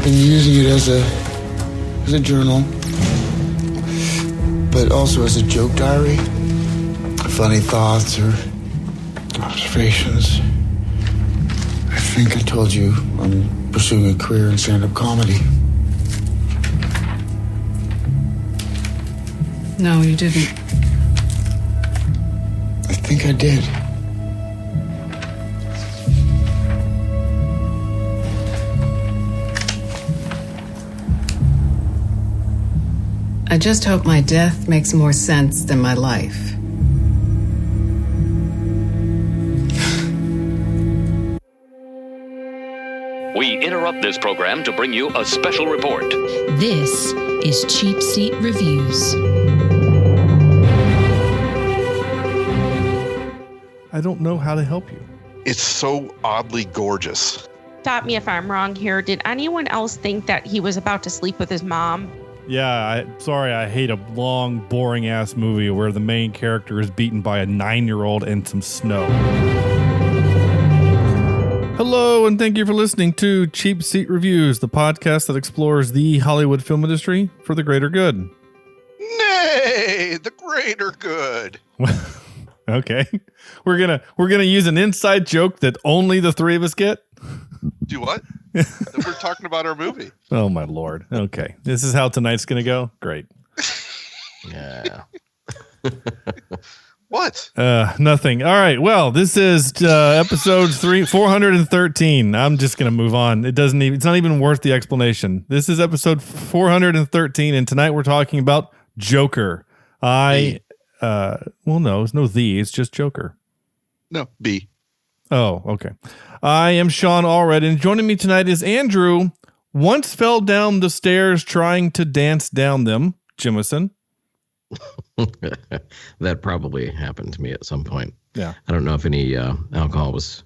been using it as a journal, but also as a joke diary. Funny thoughts or observations. I think I told you I'm pursuing a career in stand-up comedy. No, you didn't. I think I did. I just hope my death makes more sense than my life. We interrupt this program to bring you a special report. This is Cheapseat Reviews. I don't know how to help you. It's so oddly gorgeous. Stop me if I'm wrong here. Did anyone else think that he was about to sleep with his mom? Yeah, I hate a long, boring-ass movie where the main character is beaten by a 9-year-old and some snow. Hello, and thank you for listening to Cheapseat Reviews, the podcast that explores the Hollywood film industry for the greater good. Nay, the greater good. Okay. We're gonna use an inside joke that only the three of us get? Do what? That we're talking about our movie. Oh my Lord. Okay. This is how tonight's gonna go? Great. Yeah. What? Nothing. All right. Well, this is episode 413. I'm just going to move on. It's not even worth the explanation. This is episode 413, and tonight we're talking about Joker. No, it's no the, it's just Joker. No, B. Oh, okay. I am Sean Allred, and joining me tonight is Andrew, once fell down the stairs trying to dance down them, Jimison. That probably happened to me at some point. Yeah. I don't know if any alcohol was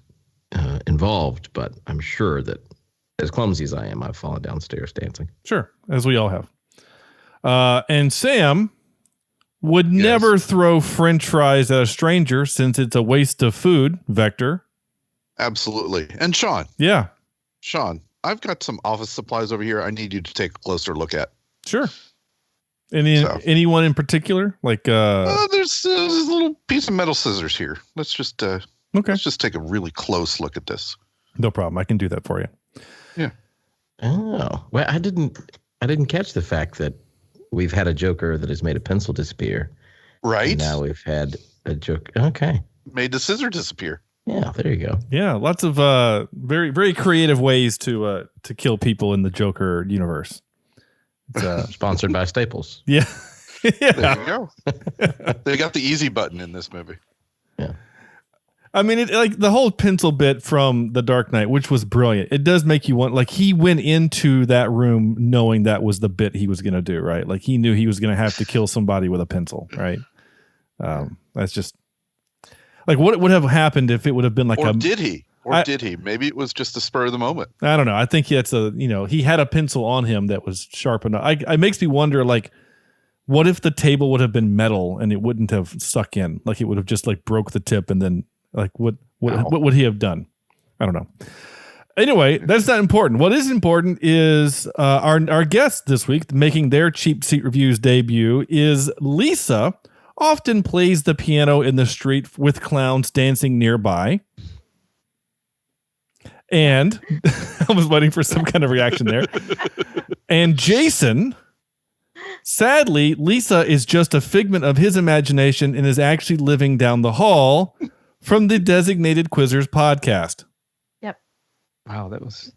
involved, but I'm sure that as clumsy as I am, I've fallen downstairs dancing. Sure, as we all have. And Sam would never throw French fries at a stranger since it's a waste of food, Vector. Absolutely. And Sean. Yeah. Sean, I've got some office supplies over here I need you to take a closer look at. Sure. Anyone in particular? Like there's a little piece of metal scissors here. Let's just take a really close look at this. No problem. I can do that for you. Yeah. Oh, well, I didn't catch the fact that we've had a Joker that has made a pencil disappear. Right. And now we've had a Joker. Okay. Made the scissor disappear. Yeah, there you go. Yeah, lots of very, very creative ways to kill people in the Joker universe. It's, sponsored by Staples. Yeah. Yeah. There you go. They got the easy button in this movie. Yeah. I mean, like the whole pencil bit from The Dark Knight, which was brilliant. It does make you want, like, he went into that room knowing that was the bit he was going to do, right? Like he knew he was going to have to kill somebody with a pencil, right? That's just like what would have happened if it would have been like did he? Did he? Maybe it was just the spur of the moment. I don't know. I think he had a pencil on him that was sharp enough. It makes me wonder, like, what if the table would have been metal and it wouldn't have stuck in? Like it would have just like broke the tip and then like what would he have done? I don't know. Anyway, that's not important. What is important is our guest this week making their Cheapseat Reviews debut is Lisa. Often plays the piano in the street with clowns dancing nearby. And I was waiting for some kind of reaction there. And Jason, sadly, Lisa is just a figment of his imagination and is actually living down the hall from the Designated Quizzers podcast. Yep. Wow, that was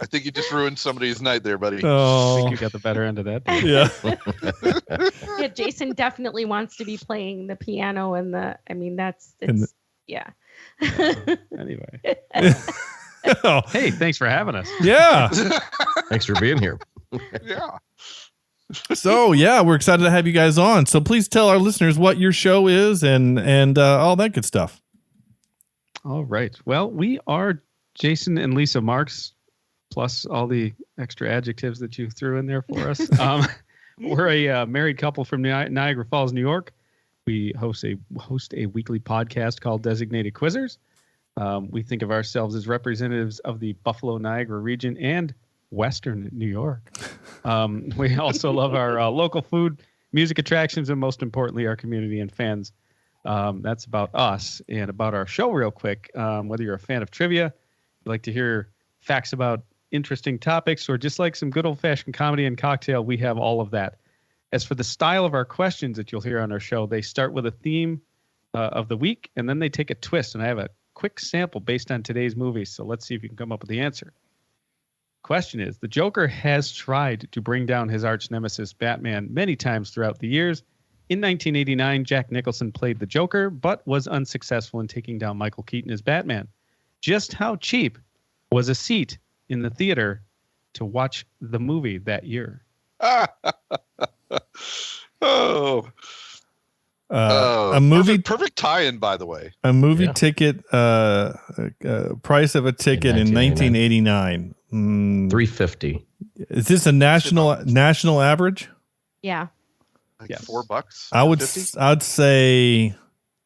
I think you just ruined somebody's night there, buddy. Oh. I think you got the better end of that. Yeah. Yeah, Jason definitely wants to be playing the piano yeah. Anyway. Oh. Hey, thanks for having us. Yeah. Thanks for being here. Yeah. So, yeah, we're excited to have you guys on. So please tell our listeners what your show is and all that good stuff. All right. Well, we are Jason and Lisa Marks, plus all the extra adjectives that you threw in there for us. We're a married couple from Niagara Falls, New York. We host a weekly podcast called Designated Quizzers. We think of ourselves as representatives of the Buffalo Niagara region and Western New York. We also love our local food, music attractions, and most importantly, our community and fans. That's about us and about our show real quick. Whether you're a fan of trivia, you'd like to hear facts about interesting topics, or just like some good old-fashioned comedy and cocktail, we have all of that. As for the style of our questions that you'll hear on our show, they start with a theme of the week, and then they take a twist. And I have a quick sample based on today's movie, so let's see if you can come up with the answer. Question is, the Joker has tried to bring down his arch nemesis Batman many times throughout the years. In 1989, Jack Nicholson played the Joker, but was unsuccessful in taking down Michael Keaton as Batman. Just how cheap was a seat in the theater to watch the movie that year? A movie perfect tie-in, by the way. A movie ticket, price of a ticket in 1989. $3.50. Is this a national average? Yeah. Like Yes. $4. I'd say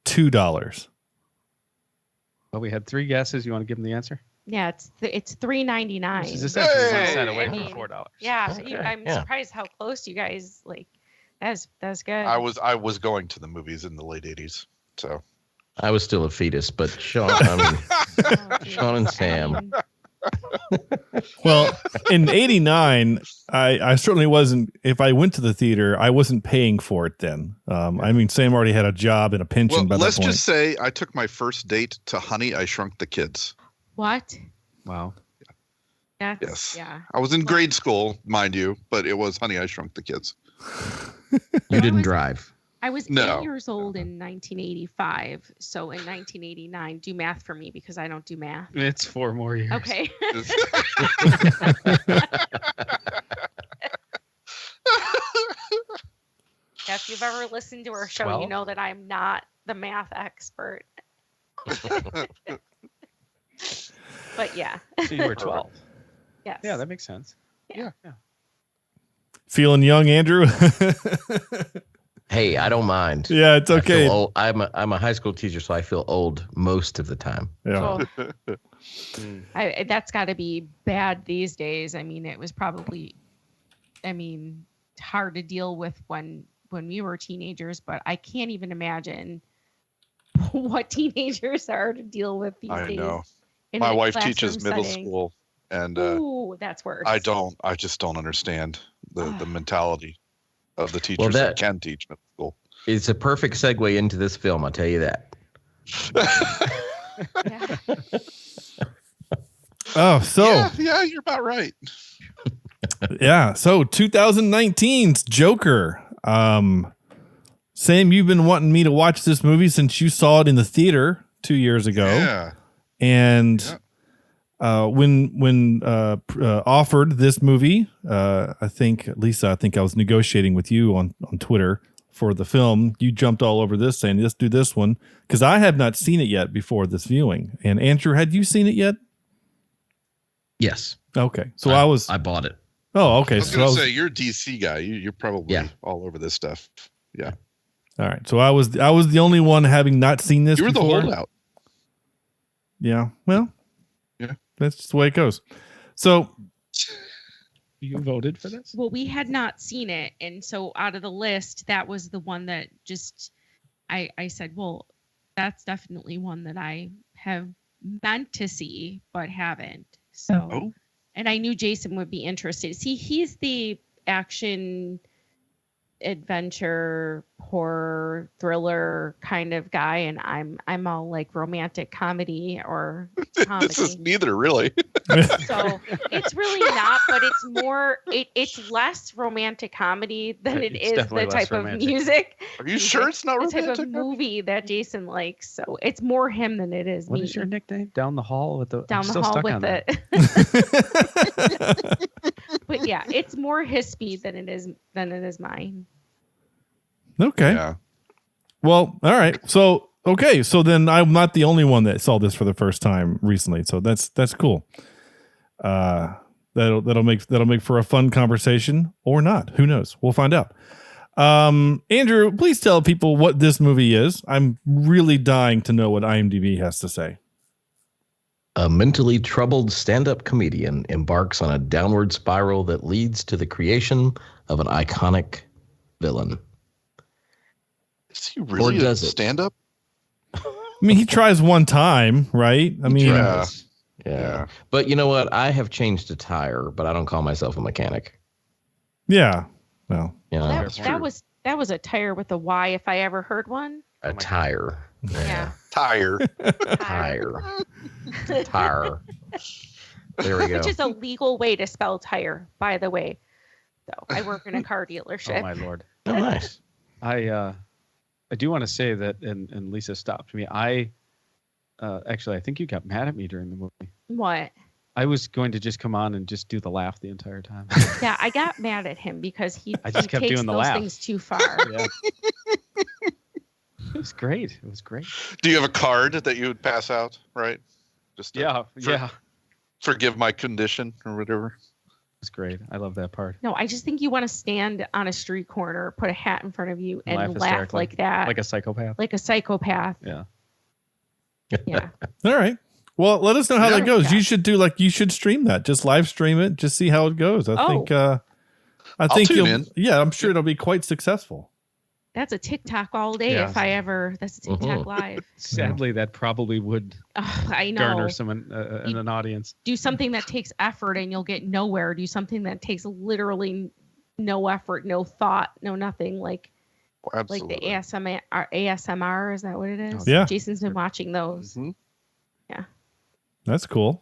$2. Well, we had 3 guesses. You want to give them the answer? Yeah, it's $3.99. This is essentially Hey! 1 cent away I from mean, $4. Yeah, Okay, I'm yeah. surprised how close you guys like. That's good. I was going to the movies in the late 80s, so I was still a fetus, but Sean, Oh, geez. Sean and Sam. I mean, Well, in 89, I certainly wasn't, if I went to the theater, I wasn't paying for it then. I mean, Sam already had a job and a pension by that let's point. just say I took my first date to Honey, I Shrunk the Kids. what? Wow. That's Yes. yeah. I was in grade school, mind you, but it was Honey, I Shrunk the Kids. You didn't drive. I was No. 8 years old in 1985. So in 1989, do math for me because I don't do math. It's 4 more years. Okay. If you've ever listened to our show, 12? you know that I'm not the math expert. But yeah. So you were 12. Yes. Yeah, that makes sense. Yeah. Feeling young, Andrew? Hey, I don't mind. Yeah, it's I feel okay. old. I'm a high school teacher, so I feel old most of the time. Yeah. Oh. That's got to be bad these days. I mean, it was probably, hard to deal with when we were teenagers, but I can't even imagine what teenagers are to deal with these I days. know. in My a wife classroom teaches middle setting. school, and Ooh, that's worse. I just don't understand the mentality of the teachers Well, that can teach middle school. It's a perfect segue into this film, I'll tell you that. Yeah. Oh, so yeah, you're about right. yeah, so 2019's Joker. Sam, you've been wanting me to watch this movie since you saw it in the theater 2 years ago. Yeah. And when offered this movie, I think Lisa, I was negotiating with you on Twitter for the film. You jumped all over this saying, let's do this one, because I had not seen it yet before this viewing. And Andrew, had you seen it yet? Yes. Okay, so I bought it. Oh, okay. I was going to say, you're a DC guy. You're probably all over this stuff. Yeah. All right. So I was the only one having not seen this. You were before. the holdout. Yeah. Well. Yeah. That's just the way it goes. So. You voted for this? Well, we had not seen it, and so out of the list, that was the one that just I said, well, that's definitely one that I have meant to see but haven't. So, and I knew Jason would be interested. See, he's the action, adventure, horror, thriller kind of guy, and I'm all like romantic comedy or comedy. This is neither, really. So it's really not, but it's more. It's less romantic comedy than it It's is definitely the less type romantic. of music. Are you sure it's not the romantic? type of movie that Jason likes? So it's more him than it is What me. is your nickname? Down the hall with the Down I'm the still hall stuck with on the. that. But yeah, it's more his speed than it is mine. Okay. Yeah. Well, all right. So okay. So then I'm not the only one that saw this for the first time recently. So that's cool. That'll make for a fun conversation or not. Who knows? We'll find out. Andrew, please tell people what this movie is. I'm really dying to know what IMDb has to say. A mentally troubled stand-up comedian embarks on a downward spiral that leads to the creation of an iconic villain. Is he really a stand-up? I mean, he tries one time, right? I mean, yeah. But you know what? I have changed a tire, but I don't call myself a mechanic. Yeah. Well, that was a tire with a Y if I ever heard one. A tire. Yeah. Tire. Tire. Tire. There we go. Which is a legal way to spell tire, by the way. So I work in a car dealership. Oh my Lord. Oh, nice. I do want to say that, and Lisa stopped me. I think you got mad at me during the movie. What? I was going to just come on and just do the laugh the entire time. Yeah, I got mad at him because he kept takes doing the those laugh. things too far. Yeah. It was great. It was great. Do you have a card that you would pass out, right? Just forgive my condition or whatever. It's great. I love that part. No, I just think you want to stand on a street corner, put a hat in front of you, and laugh like that. Like a psychopath. Like a psychopath. Yeah. Yeah. All right. Well, let us know how that goes. You should stream that. Just live stream it. Just see how it goes. I think tune in. Yeah, I'm sure it'll be quite successful. That's a TikTok all day Yeah. that's a TikTok live. Sadly, that probably would I know. garner some in an audience. Do something that takes effort and you'll get nowhere. Do something that takes literally no effort, no thought, no nothing. Like the ASMR, is that what it is? Yeah. Jason's been watching those. Mm-hmm. Yeah. That's cool.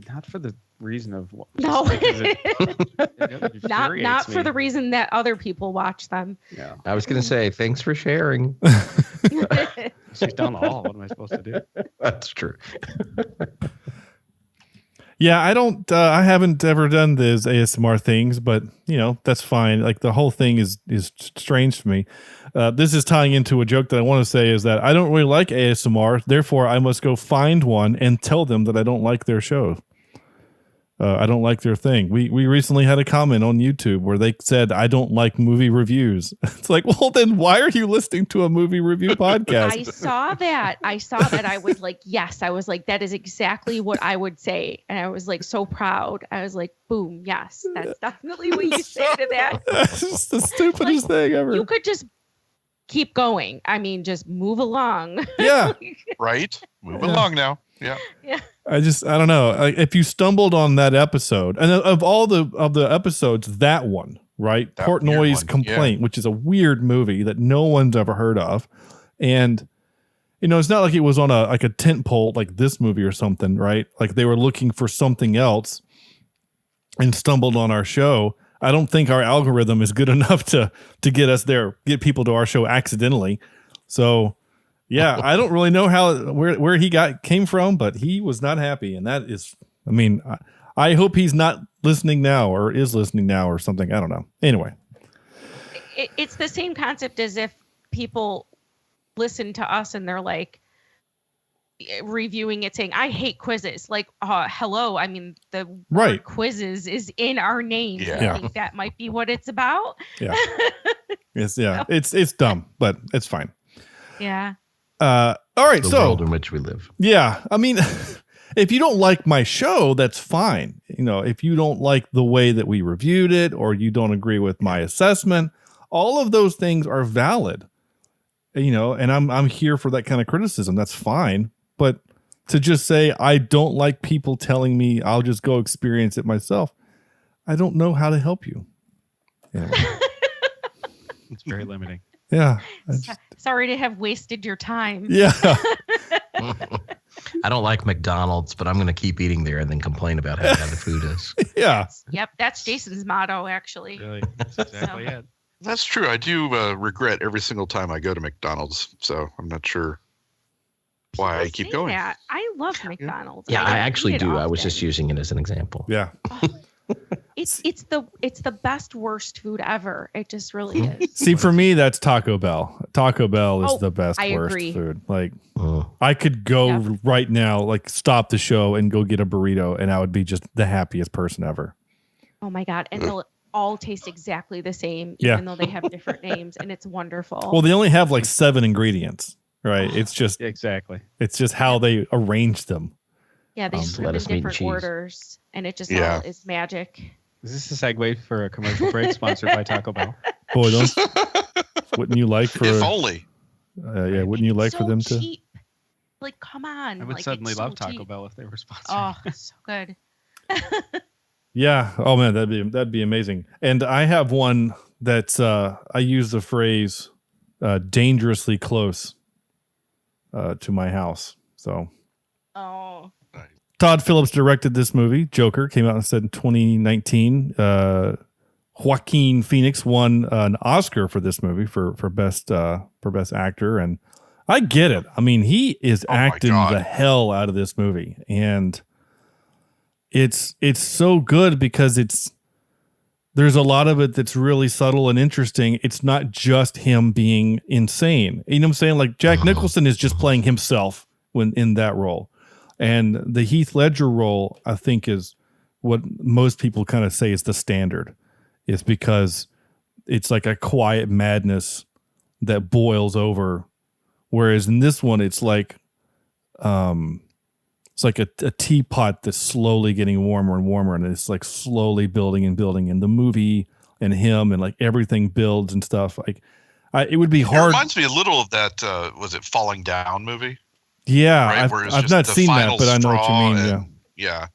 Not for the reason of No. it not for the reason that other people watch them. Yeah. I was going to say, thanks for sharing. She's down the hall. What am I supposed to do? That's true. Yeah, I haven't ever done those ASMR things, but that's fine. Like the whole thing is strange to me. This is tying into a joke that I want to say is that I don't really like ASMR. Therefore, I must go find one and tell them that I don't like their show. I don't like their thing. We recently had a comment on YouTube where they said, I don't like movie reviews. It's like, well, then why are you listening to a movie review podcast? I saw that. I was like, yes. I was like, that is exactly what I would say. And I was like, so proud. I was like, boom. Yes, that's definitely what you say to that. That's just the stupidest thing ever. You could just keep going. I mean, just move along. Yeah. Right. Move along now. Yeah. Yeah. I don't know. If you stumbled on that episode, and of all the episodes, that one, right? That Portnoy's one, Complaint, which is a weird movie that no one's ever heard of. And, it's not like it was on a tent pole like this movie or something, right? Like they were looking for something else and stumbled on our show. I don't think our algorithm is good enough to get us there, get people to our show accidentally. So, yeah, I don't really know where he came from, but he was not happy, and that is, I mean, I hope he's not listening now or is listening now or something. I don't know. Anyway, it's the same concept as if people listen to us and they're like reviewing it, saying, "I hate quizzes." Like, hello. I mean, the word quizzes is in our name. Yeah. I think that might be what it's about. Yeah. It's dumb, but it's fine. Yeah. All right. The so world in which we live. Yeah. I mean, if you don't like my show, that's fine. If you don't like the way that we reviewed it, or you don't agree with my assessment, all of those things are valid. And I'm here for that kind of criticism. That's fine. But to just say, I don't like people telling me I'll just go experience it myself, I don't know how to help you. Anyway. It's very limiting. Yeah. Sorry to have wasted your time. Yeah. I don't like McDonald's, but I'm going to keep eating there and then complain about how bad the food is. Yeah. Yep. That's Jason's motto, actually. Really, that's exactly it. That's true. I do regret every single time I go to McDonald's, so I'm not sure why I keep going. Yeah, I love McDonald's. Yeah, I actually do. I was often. just using it as an example. Yeah. It's the best worst food ever. It just really is. See, for me, that's Taco Bell. Taco Bell is the best I worst agree. food. Like, I could go right now, like stop the show and go get a burrito, and I would be just the happiest person ever. Oh my God. And they'll all taste exactly the same, even though they have different names, and it's wonderful. Well, they only have like 7 ingredients, right? It's just Exactly. It's just how they arrange them. Yeah, they just put them in different orders, and it just all is magic. Is this a segue for a commercial break sponsored by Taco Bell? Boy, wouldn't you like for... If only. Wouldn't you like for them cheap. Like, come on. I would suddenly love Taco Bell if they were sponsored. Oh, so good. Yeah. Oh man, that'd be amazing. And I have one that's I use the phrase dangerously close to my house. So Todd Phillips directed this movie. Joker came out in 2019. Joaquin Phoenix won an Oscar for this movie for best actor, and I get it. I mean, he is acting the hell out of this movie, and it's so good because there's a lot of it that's really subtle and interesting. It's not just him being insane. You know what I'm saying? Like Jack Nicholson is just playing himself when in that role, and the Heath Ledger role, I think, is what most people kind of say is the standard. It's because it's like a quiet madness that boils over. Whereas in this one, it's like a teapot that's slowly getting warmer and warmer, and it's like slowly building and building. And the movie and him and like everything builds and stuff. Like it would be hard. It reminds me a little of that. Was it Falling Down movie? Yeah, right? I've not seen that, but I know what you mean. Yeah.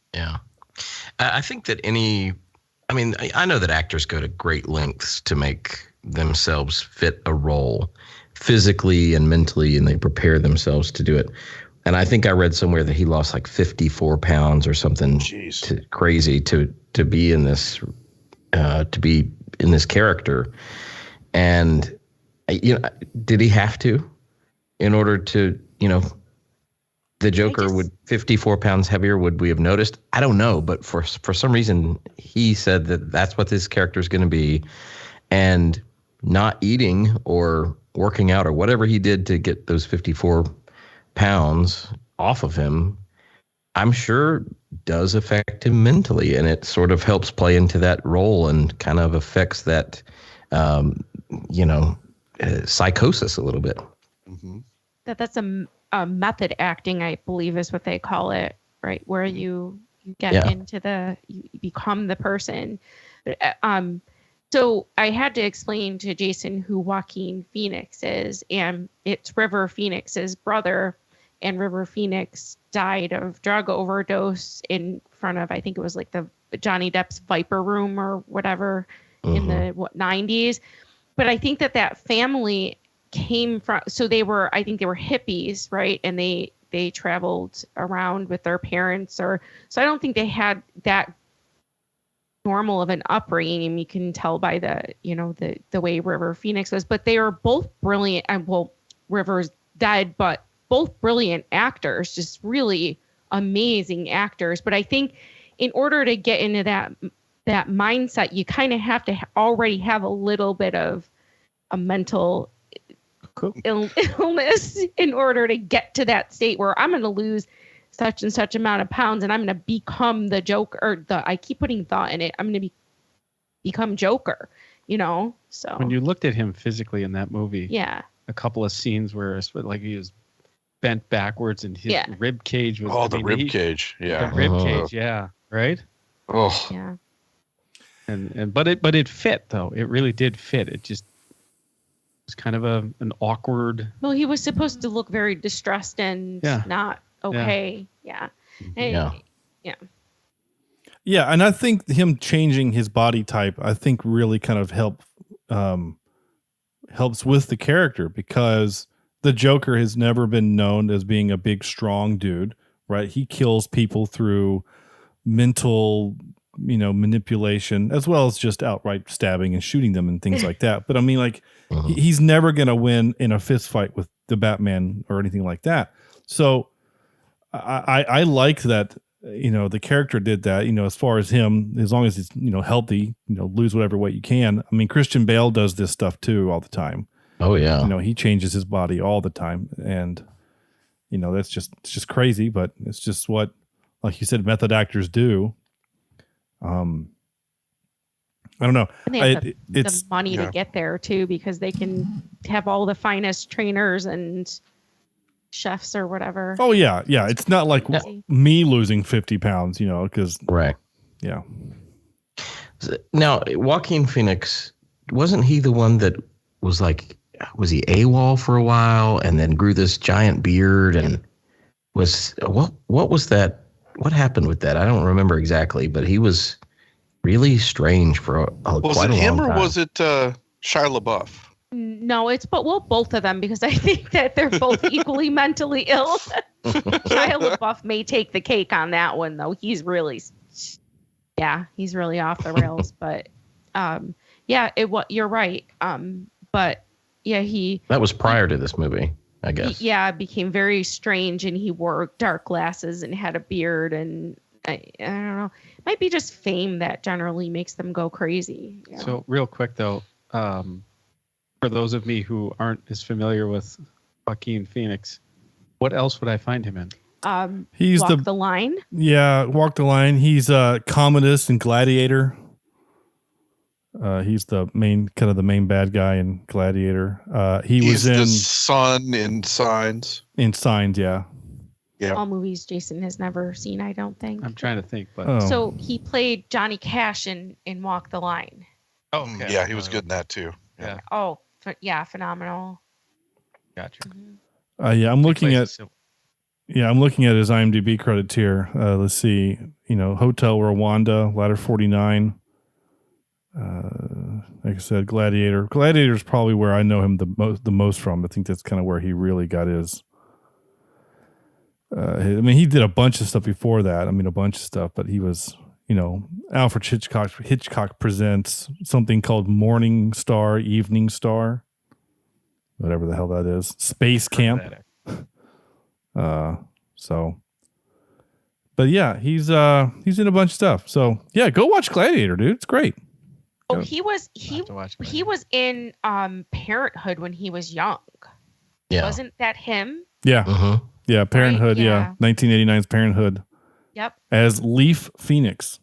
I think that I know that actors go to great lengths to make themselves fit a role physically and mentally, and they prepare themselves to do it. And I think I read somewhere that he lost like 54 pounds or something crazy to be in this character. And did he have to in order to, the Joker would 54 pounds heavier, would we have noticed? I don't know, but for some reason he said that that's what this character is going to be, and not eating or working out or whatever he did to get those 54 pounds off of him, I'm sure does affect him mentally, and it sort of helps play into that role and kind of affects that, psychosis a little bit. Mm-hmm. That's a method acting, I believe, is what they call it, right? Where you get into you become the person. So I had to explain to Jason who Joaquin Phoenix is, and it's River Phoenix's brother. And River Phoenix died of drug overdose in front of, I think it was like the Johnny Depp's Viper Room or whatever in the 90s. But I think that family came from, so I think they were hippies, right? And they traveled around with their parents, so I don't think they had that normal of an upbringing. You can tell by the way River Phoenix was, but they were both brilliant. And well, River's dead, but both brilliant actors, just really amazing actors. But I think in order to get into that mindset, you kind of have to already have a little bit of a mental illness in order to get to that state where I'm going to lose such and such amount of pounds and I'm going to become the Joker, or I keep putting thought in it, I'm going to become Joker, so. When you looked at him physically in that movie, a couple of scenes where like he was bent backwards and his rib cage was the rib cage, right. And but it fit though, it really did fit. It just was kind of an awkward. Well, he was supposed to look very distressed and not okay. Yeah. And I think him changing his body type, I think really kind of helps with the character, because the Joker has never been known as being a big, strong dude, right? He kills people through mental, manipulation, as well as just outright stabbing and shooting them and things like that. But I mean, like, he's never going to win in a fist fight with the Batman or anything like that. So I like that, the character did that, as far as him, as long as he's, healthy, lose whatever weight you can. I mean, Christian Bale does this stuff too all the time. Oh yeah. He changes his body all the time. And, it's just crazy, but it's just what, like you said, method actors do. I don't know. And they have the money to get there too, because they can have all the finest trainers and chefs or whatever. Oh yeah. It's not like me losing 50 pounds, because right. Yeah. Now, Joaquin Phoenix, wasn't he the one that was he AWOL for a while and then grew this giant beard and what was that? What happened with that? I don't remember exactly, but he was really strange for quite a long time. Was it him or was it Shia LaBeouf? No, it's both of them, because I think that they're both equally mentally ill. Shia LaBeouf may take the cake on that one, though. He's really off the rails. But you're right. But yeah, that was prior to this movie, I guess. It became very strange, and he wore dark glasses and had a beard, and I don't know. It might be just fame that generally makes them go crazy. Yeah. So real quick though, for those of me who aren't as familiar with Joaquin Phoenix, what else would I find him in? He's Walk the Line. Yeah, Walk the Line. He's Commodus in Gladiator. He's the main bad guy in Gladiator. He's the son in Signs. In Signs, yeah. Yeah. All movies Jason has never seen, I don't think. I'm trying to think, but So he played Johnny Cash in Walk the Line. Oh, okay. Yeah, he was good in that too. Yeah. Oh, phenomenal. Gotcha. I'm looking at his IMDb credits here. Let's see. Hotel Rwanda, Ladder 49. Like I said, Gladiator. Gladiator is probably where I know him the most from. I think that's kind of where he really got his. He did a bunch of stuff before that. But he was, Alfred Hitchcock presents something called Morning Star, Evening Star, whatever the hell that is. Space Camp. But yeah, he's in a bunch of stuff. So yeah, go watch Gladiator, dude. It's great. Oh, he was in Parenthood when he was young. Yeah. Wasn't that him? Yeah. Uh-huh. Yeah, Parenthood, right? Yeah. 1989's Parenthood. Yep. As Leaf Phoenix.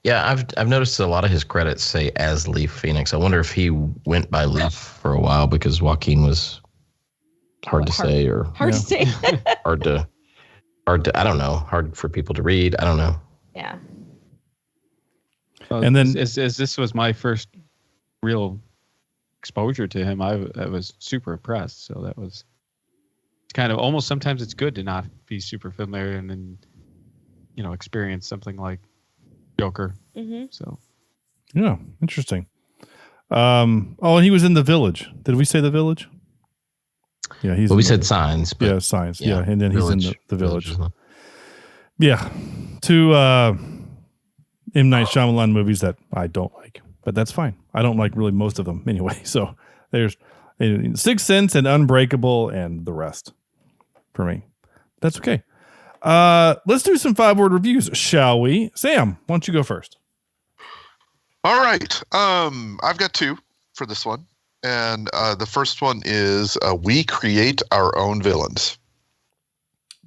Yeah, I've noticed a lot of his credits say as Leaf Phoenix. I wonder if he went by Leaf for a while because Joaquin was hard to say. Hard to say. hard to I don't know, hard for people to read. I don't know. Yeah. Well, and then as this was my first real exposure to him, I was super impressed. So that was kind of almost, sometimes it's good to not be super familiar and then experience something like Joker. Mm-hmm. So yeah, interesting. And he was in The Village. Did we say The Village? Yeah, we said Signs. But yeah, Signs. Yeah, and then Village, he's in the Village. Yeah. Two M. Night Shyamalan movies that I don't like, but that's fine. I don't like really most of them anyway. So there's Sixth Sense and Unbreakable and the rest for me. That's okay. Let's do some 5-word reviews, shall we? Sam, why don't you go first? All right. I've got 2 for this one. And the first one is we create our own villains.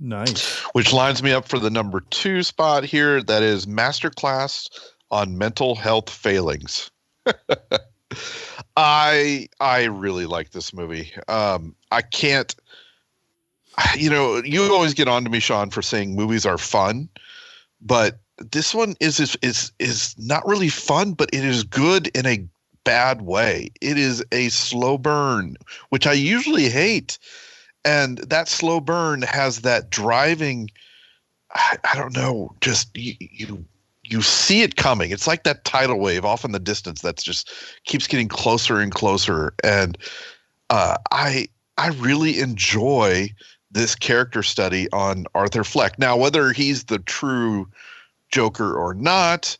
Nice. Which lines me up for the number 2 spot here. That is Masterclass on Mental Health Failings. I really like this movie. I can't, you always get on to me, Sean, for saying movies are fun, but this one is not really fun, but it is good in a bad way. It is a slow burn, which I usually hate. And that slow burn has that driving, I don't know, just you see it coming. It's like that tidal wave off in the distance that's just keeps getting closer and closer. And I really enjoy this character study on Arthur Fleck. Now, whether he's the true Joker or not,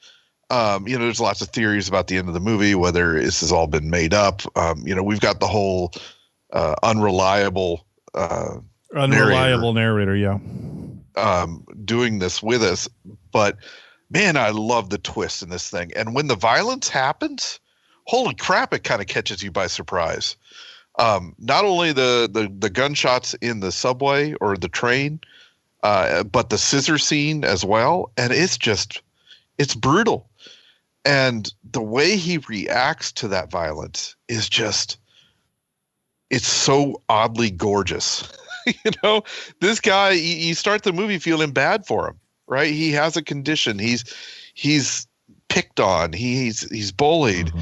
there's lots of theories about the end of the movie, whether this has all been made up. We've got the whole unreliable narrator, yeah. Doing this with us. But man, I love the twist in this thing. And when the violence happens, holy crap, it kind of catches you by surprise. Not only the gunshots in the subway or the train, but the scissor scene as well. And it's brutal. And the way he reacts to that violence is it's so oddly gorgeous. This guy, you start the movie feeling bad for him, right? He has a condition. He's picked on. He's bullied,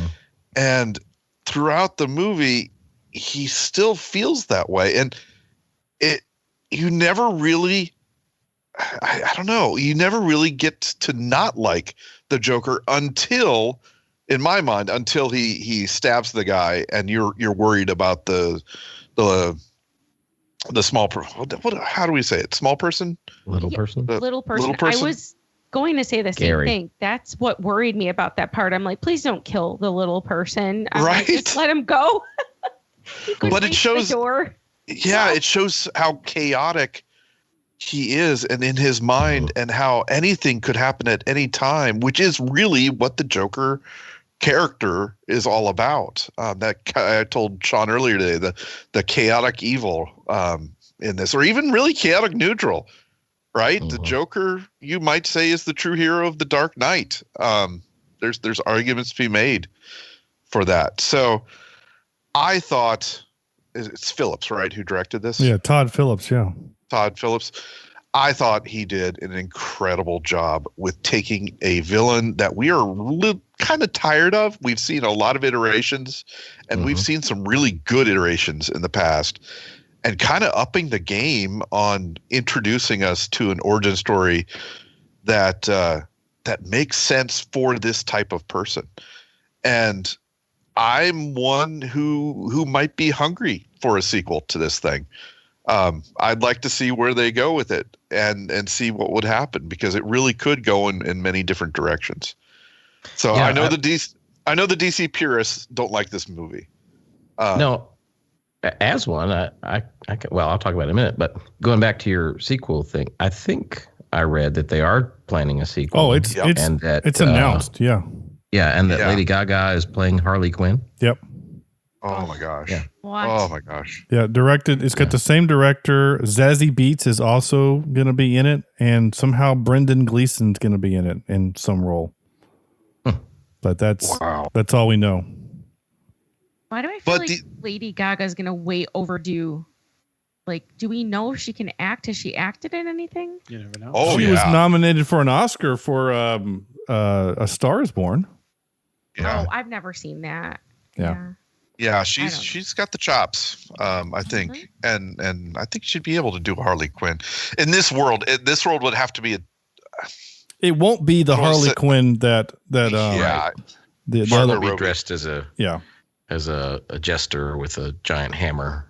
and throughout the movie, he still feels that way. And you never really, I don't know, you never really get to not like the Joker until, in my mind, until he stabs the guy, and you're worried about the small how do we say it? Small person? Little person? Little person. I was going to say the same thing. That's what worried me about that part. I'm like, please don't kill the little person. I'm like, just let him go. But it shows the door. Yeah, it shows how chaotic he is, and in his mind, and how anything could happen at any time, which is really what the Joker character is all about. That I told Sean earlier today, the chaotic evil in this, or even really chaotic neutral, right? The Joker, you might say, is the true hero of the Dark Knight. There's arguments to be made for that. So I thought it's Phillips, right, who directed this? Yeah, Todd Phillips. Yeah. Todd Phillips. I thought he did an incredible job with taking a villain that we are kind of tired of. We've seen a lot of iterations, and we've seen some really good iterations in the past, and kind of upping the game on introducing us to an origin story that that makes sense for this type of person. And I'm one who might be hungry for a sequel to this thing. I'd like to see where they go with it and see what would happen, because it really could go in many different directions. So yeah, I know the DC purists don't like this movie. No, as one, well, I'll talk about it in a minute. But going back to your sequel thing, I think I read that they are planning a sequel. Oh, it's announced. Yeah. Yeah, and that Lady Gaga is playing Harley Quinn. Yep. Oh my gosh. Yeah. What? Oh my gosh. Yeah, directed. It's got the same director. Zazie Beetz is also going to be in it, and somehow Brendan Gleeson's going to be in it in some role. But that's all we know. Why do I feel like Lady Gaga is going to way overdue? Like, do we know if she can act? Has she acted in anything? You never know. Oh, she was nominated for an Oscar for A Star Is Born. Yeah. Oh, I've never seen that. Yeah, she's got the chops, I think, and I think she'd be able to do Harley Quinn. In this world, would have to be It won't be the Harley Quinn that the other be dressed as a jester with a giant hammer.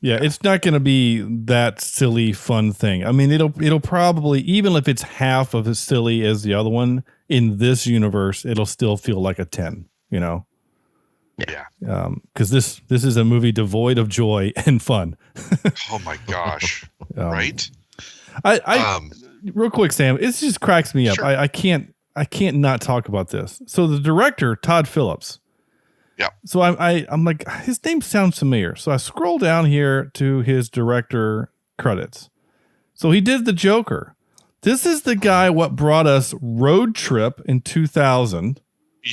Yeah, it's not going to be that silly fun thing. I mean, it'll probably, even if it's half of as silly as the other one in this universe, it'll still feel like a 10. You know. Yeah. Because this is a movie devoid of joy and fun. Oh my gosh! Right. I real quick, Sam. It just cracks me up. Sure. I can't not talk about this. So the director, Todd Phillips. Yeah. So I'm like, his name sounds familiar. So I scroll down here to his director credits. So he did the Joker. This is the guy what brought us Road Trip in 2000.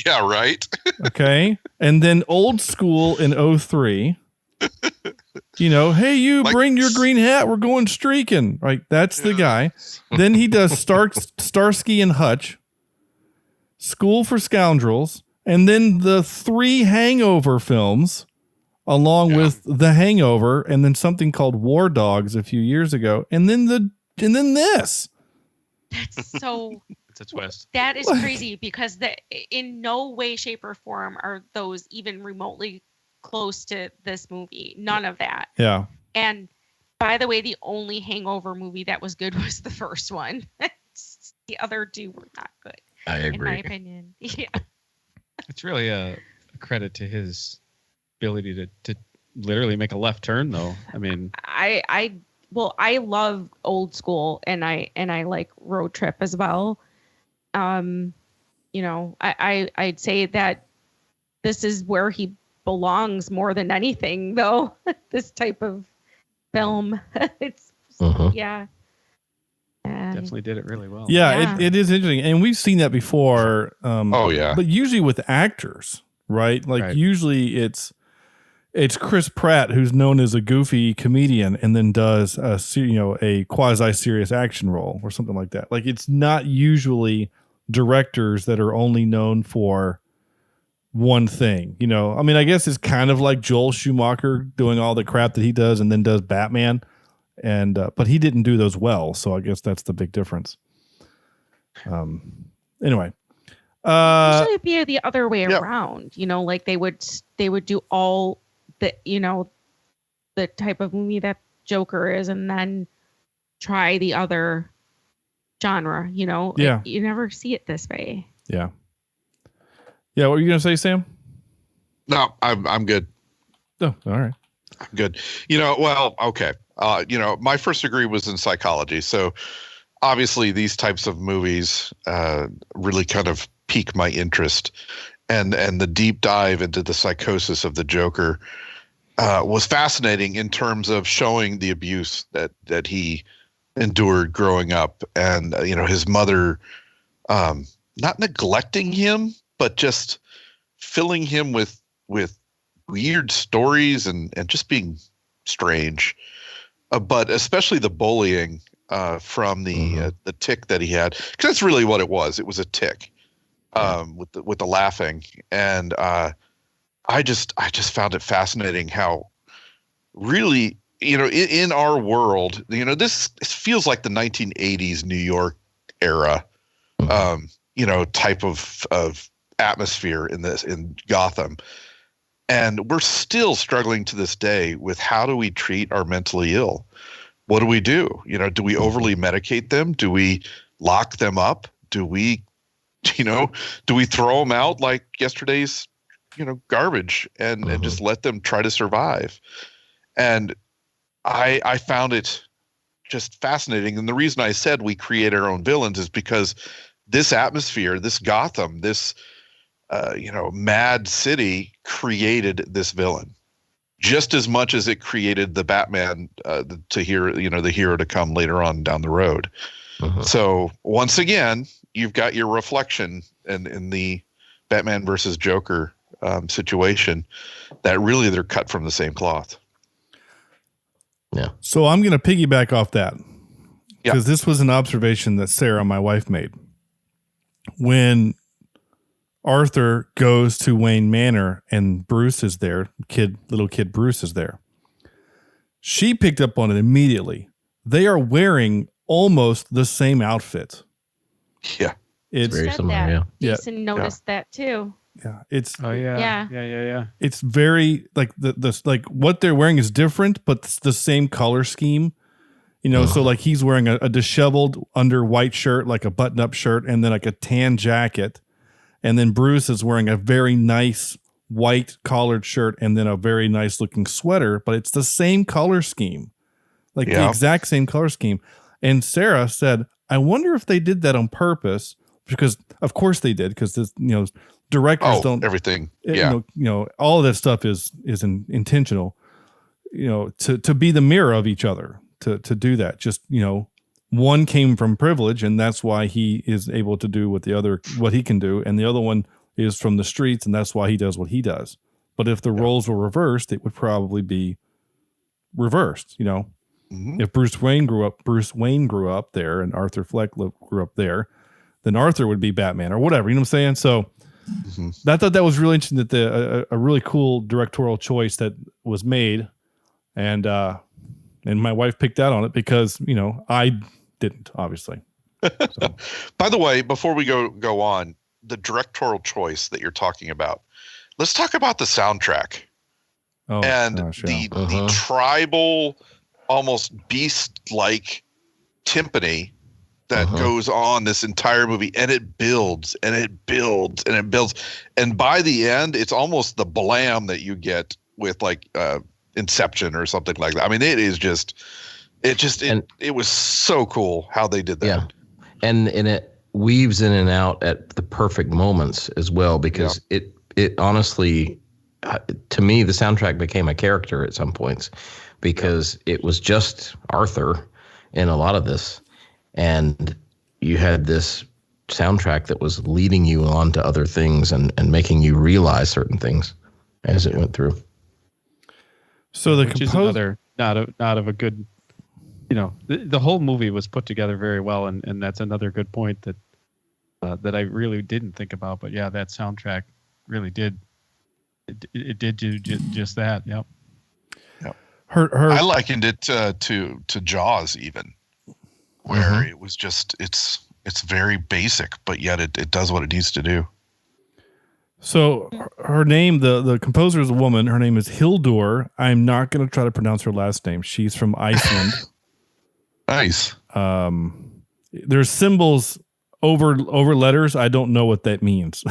Yeah, right. Okay. And then Old School in 2003. You know, hey, bring your green hat. We're going streaking. Right. That's the guy. Then he does Starsky and Hutch, School for Scoundrels, and then the 3 Hangover films, along with The Hangover, and then something called War Dogs a few years ago, and then this. That's so. It's a twist. That is crazy, because in no way, shape, or form are those even remotely close to this movie. None of that. Yeah. And by the way, the only Hangover movie that was good was the first one. The other 2 were not good. I agree. In my opinion. Yeah. It's really a credit to his ability to literally make a left turn, though. I mean, I love Old School, and I like Road Trip as well. You know, I'd say that this is where he belongs more than anything, though. This type of film. It's definitely did it really well. Yeah. It is interesting, and we've seen that before. But usually with actors, right? Like usually it's it's Chris Pratt, who's known as a goofy comedian, and then does a quasi-serious action role or something like that. Like, it's not usually directors that are only known for one thing. I mean, I guess it's kind of like Joel Schumacher doing all the crap that he does and then does Batman, and but he didn't do those well. So I guess that's the big difference. Anyway. Usually it'd be the other way around, like they would do all the, the type of movie that Joker is, and then try the other genre, Yeah. You never see it this way. Yeah. Yeah. What were you going to say, Sam? No, I'm good. Oh, all right. I'm good. Well, okay. My first degree was in psychology. So obviously these types of movies really kind of pique my interest. And the deep dive into the psychosis of the Joker was fascinating in terms of showing the abuse that he endured growing up, and his mother not neglecting him, but just filling him with weird stories and just being strange, but especially the bullying from the tic that he had, because that's really what it was. It was a tic with the laughing, and I just found it fascinating how really, in our world, this feels like the 1980s New York era, type of atmosphere in Gotham. And we're still struggling to this day with how do we treat our mentally ill? What do we do? Do we overly medicate them? Do we lock them up? Do we throw them out like yesterday's, garbage and just let them try to survive? And I found it just fascinating. And the reason I said we create our own villains is because this atmosphere, this Gotham, this, mad city created this villain just as much as it created the Batman the hero to come later on down the road. So once again, you've got your reflection in the Batman versus Joker situation that really they're cut from the same cloth. Yeah. So I'm going to piggyback off that because this was an observation that Sarah, my wife, made. When Arthur goes to Wayne Manor and Bruce is there, little kid Bruce is there, she picked up on it immediately. They are wearing almost the same outfit. Yeah. It's very similar. Yeah. Jason noticed that too. Yeah. It's Yeah. It's very like like what they're wearing is different, but it's the same color scheme. So like he's wearing a disheveled under white shirt, like a button-up shirt, and then like a tan jacket. And then Bruce is wearing a very nice white collared shirt and then a very nice looking sweater, but it's the same color scheme, like the exact same color scheme. And Sarah said, I wonder if they did that on purpose, because of course they did, because this, directors don't everything. All of that stuff is intentional, to be the mirror of each other, to do that. Just, one came from privilege, and that's why he is able to do what he can do. And the other one is from the streets, and that's why he does what he does. But if the roles were reversed, it would probably be reversed. If Bruce Wayne grew up there and Arthur Fleck grew up there, then Arthur would be Batman or whatever. You know what I'm saying? So I thought that was really interesting, that a really cool directorial choice that was made. And my wife picked out on it because, I didn't, obviously. So. By the way, before we go on, the directorial choice that you're talking about, let's talk about the soundtrack. The tribal, almost beast-like timpani that goes on this entire movie, and it builds and it builds and it builds, and by the end, it's almost the blam that you get with like Inception or something like that. I mean, it was so cool how they did that. Yeah, and it weaves in and out at the perfect moments as well, because it honestly, to me, the soundtrack became a character at some points, because it was just Arthur in a lot of this, and you had this soundtrack that was leading you on to other things and making you realize certain things as it went through. So the which is composer, another not of a good, the whole movie was put together very well, and that's another good point that I really didn't think about. But yeah, that soundtrack really did it did do just that. Yep. I likened it to Jaws, even, where it was just it's very basic, but yet it does what it needs to do. So her name, the composer is a woman. Her name is Hildur. I'm not going to try to pronounce her last name. She's from Iceland. Nice. There's symbols over letters. I don't know what that means.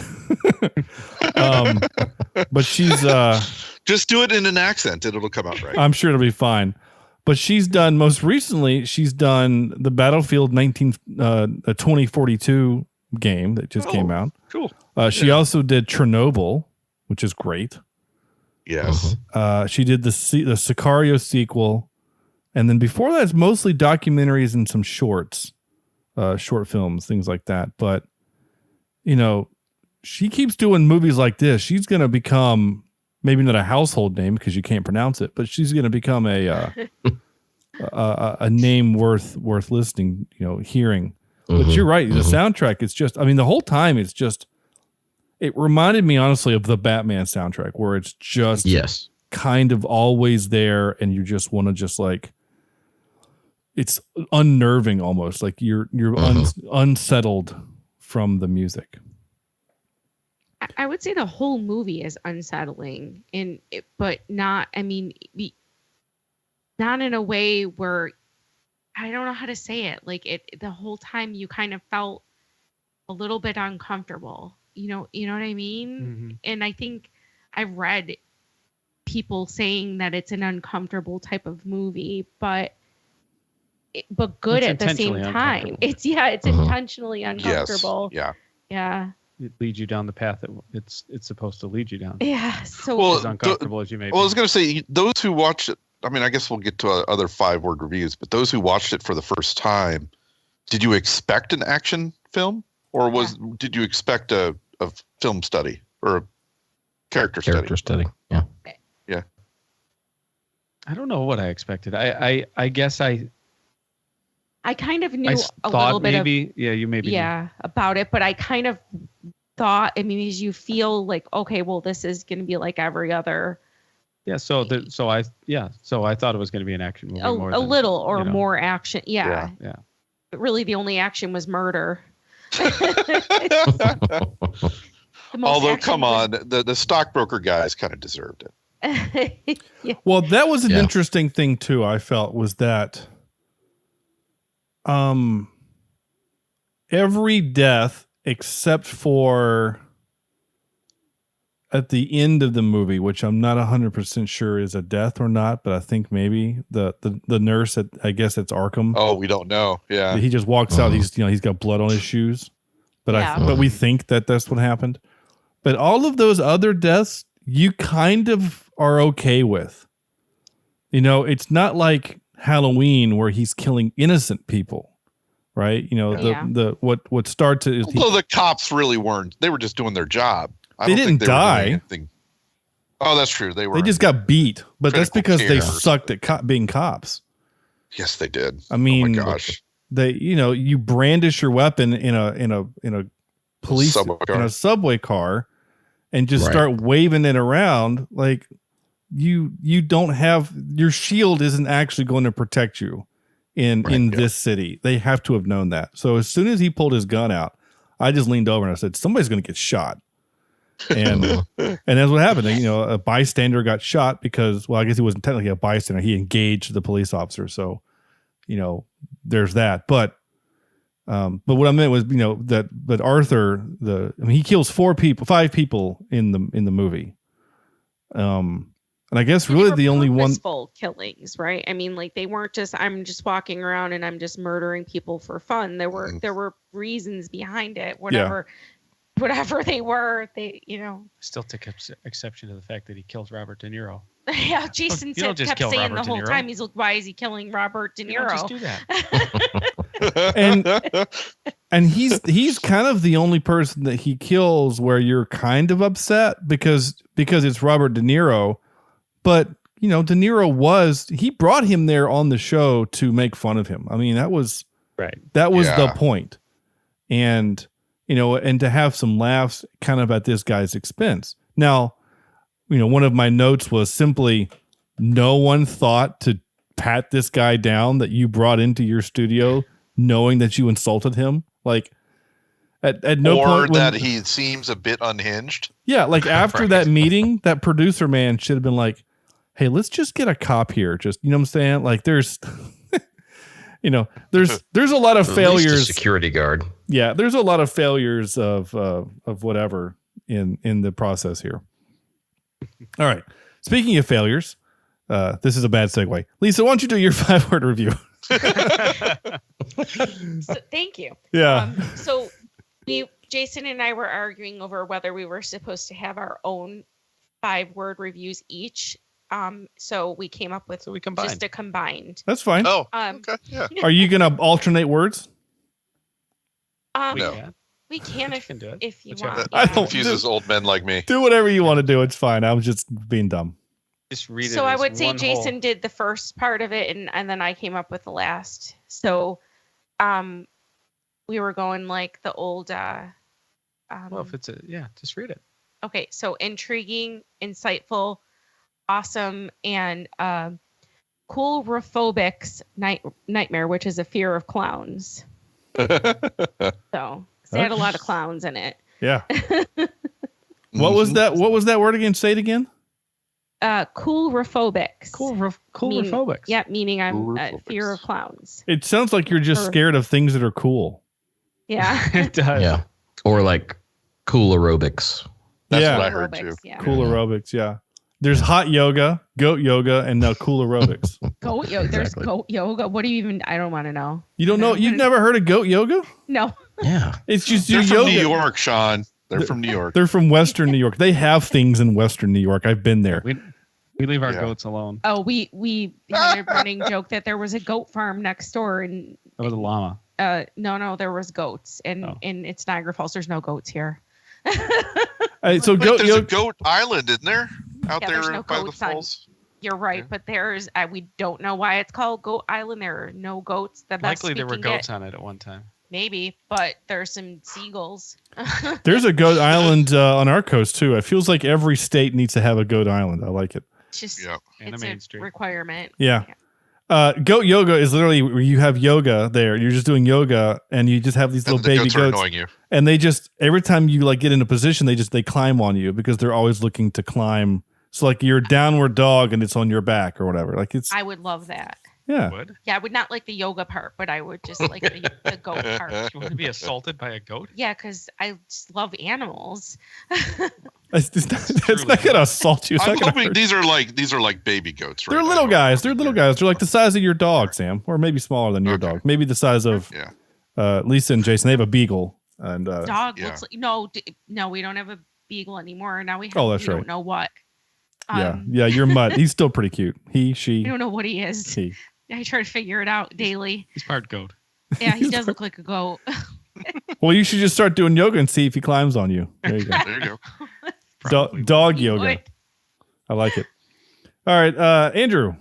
But she's just do it in an accent and it'll come out right. I'm sure it'll be fine. But she's done most recently. She's done the Battlefield 2042 game that just came out. Cool. She also did Chernobyl, which is great. Yes. She did the Sicario sequel, and then before that, it's mostly documentaries and some shorts, short films, things like that. But she keeps doing movies like this. She's going to become maybe not a household name because you can't pronounce it, but she's going to become a name worth listening, hearing. But you're right. The soundtrack is just, the whole time it's just, it reminded me honestly of the Batman soundtrack where it's just kind of always there. And you just want to just like, it's unnerving almost like you're unsettled from the music. I would say the whole movie is unsettling but not, not in a way where I don't know how to say it. Like the whole time you kind of felt a little bit uncomfortable. You know what I mean? Mm-hmm. And I think I've read people saying that it's an uncomfortable type of movie, but good at the same time. It's intentionally uncomfortable. Yes. Yeah. It leads you down the path that it's supposed to lead you down. Yeah. So as uncomfortable as you may be. Well, I was going to say, those who watched it, I guess we'll get to other 5-word reviews, but those who watched it for the first time, did you expect an action film, or did you expect a film study or a character study? Yeah. Yeah. I don't know what I expected. I guess I kind of knew a thought little bit maybe, you maybe knew about it, but I kind of thought, as you feel like, okay, well, this is going to be like every other. Yeah. So I thought it was going to be an action movie. More action. Yeah. Yeah. But really, the only action was murder. Although, come on, the stockbroker guys kind of deserved it. Yeah. Well, that was an interesting thing too. I felt was that every death except for at the end of the movie, which I'm not 100% sure is a death or not, but I think maybe the nurse at, I guess it's Arkham. Oh, we don't know. Yeah. He just walks out. He's got blood on his shoes, but but we think that that's what happened. But all of those other deaths, you kind of are okay with. It's not like Halloween where he's killing innocent people. Right. What starts is although the cops really weren't, they were just doing their job. They didn't die. Oh, that's true. They just got beat, but that's because they sucked at being cops. Yes, they did. Oh my gosh. They, you brandish your weapon in a police in a subway car and just start waving it around like you don't have your shield isn't actually going to protect you in this city. They have to have known that. So as soon as he pulled his gun out, I just leaned over and I said, somebody's going to get shot. And that's what happened. A bystander got shot because, well, I guess he wasn't technically a bystander. He engaged the police officer. So, there's that. But what I meant was, that Arthur, he kills 5 people in the movie. And I guess really the only one purposeful killings, right? They weren't just, I'm just walking around and I'm just murdering people for fun. There were reasons behind it, whatever they were, Still take exception to the fact that he kills Robert De Niro. Yeah, Jason kept saying the whole time, he's like, why is he killing Robert De Niro? Just do that. and he's kind of the only person that he kills where you're kind of upset because it's Robert De Niro, but De Niro he brought him there on the show to make fun of him. I mean, that was right. That was the point. And, and to have some laughs kind of at this guy's expense. Now, one of my notes was simply no one thought to pat this guy down that you brought into your studio knowing that you insulted him. Like at no point. Or that he seems a bit unhinged. Yeah. Like after that meeting, that producer man should have been like, hey, let's just get a cop here. Just, you know what I'm saying? Like there's, there's a lot of failures. Security guard. Yeah. There's a lot of failures of whatever in the process here. All right. Speaking of failures, this is a bad segue. Lisa, why don't you do your 5-word review? So, thank you. Yeah. So Jason and I were arguing over whether we were supposed to have our own 5-word reviews each. So we came up with just a combined. That's fine. Oh, okay. Yeah. Are you going to alternate words? No. We can if you want. That confuses old men like me. Do whatever you want to do. It's fine. I was just being dumb. Just read it. So I would say Jason did the first part of it, and then I came up with the last. So, we were going like the old. Well, if it's just read it. Okay, so intriguing, insightful, awesome, and coulrophobic's nightmare, which is a fear of clowns. So. They had a lot of clowns in it. Yeah. What was that? What was that word again? Say it again. Coulrophobics. Coulrophobics. Meaning I'm fear of clowns. It sounds like you're just scared of things that are cool. Yeah. It does. Yeah. Or like cool aerobics. That's what I heard too. Yeah. Cool aerobics. Yeah. There's hot yoga, goat yoga, and now cool aerobics. Goat yoga. There's goat yoga. What do you even? I don't want to know. You don't know? You've never heard of goat yoga? No. Yeah. It's just They're from yoga. New York, Sean. They're from New York. They're from Western New York. They have things in Western New York. I've been there. We leave our goats alone. Oh, we had a running joke that there was a goat farm next door, and That was a llama. no, there was goats, and it's Niagara Falls. There's no goats here. So Wait, goat there's yoga. a goat island, isn't there? Out there's there no by the goats on- falls. You're right, but there's we don't know why it's called Goat Island. There are no goats. The best Likely there we were can goats get. on it at one time. Maybe, but there's some seagulls. There's a goat island on our coast too. It feels like every state needs to have a goat island. I like it. It's just And it's a Main a Street. requirement. Yeah. Goat yoga is literally where you have yoga there. You're just doing yoga and you just have these And little the baby goats are goats. annoying you. And they just, every time you like get in a position, they climb on you because they're always looking to climb. So like you're a downward dog and it's on your back or whatever. Like it's, I would love that. yeah. Would? Yeah, I would not like the yoga part, but I would just like the goat part. You want to be assaulted by a goat? Yeah, because I just love animals. It's not going to assault you. It's I'm not gonna hoping hurt. these are like baby goats, right? They're little guys. They're little guys. They're like the size of your dog, Sam, or maybe smaller than your dog. Maybe the size of Lisa and Jason. They have a beagle. And Dog looks like no, we don't have a beagle anymore. Now we have. Oh, that's we right. don't know what. yeah, your mutt. He's still pretty cute. He, she. I don't know what he is. He. I try to figure it out daily. He's part goat. Yeah, he does look like a goat. Well, you should just start doing yoga and see if he climbs on you. There you go. There you go. Dog yoga. I like it. All right, Andrew.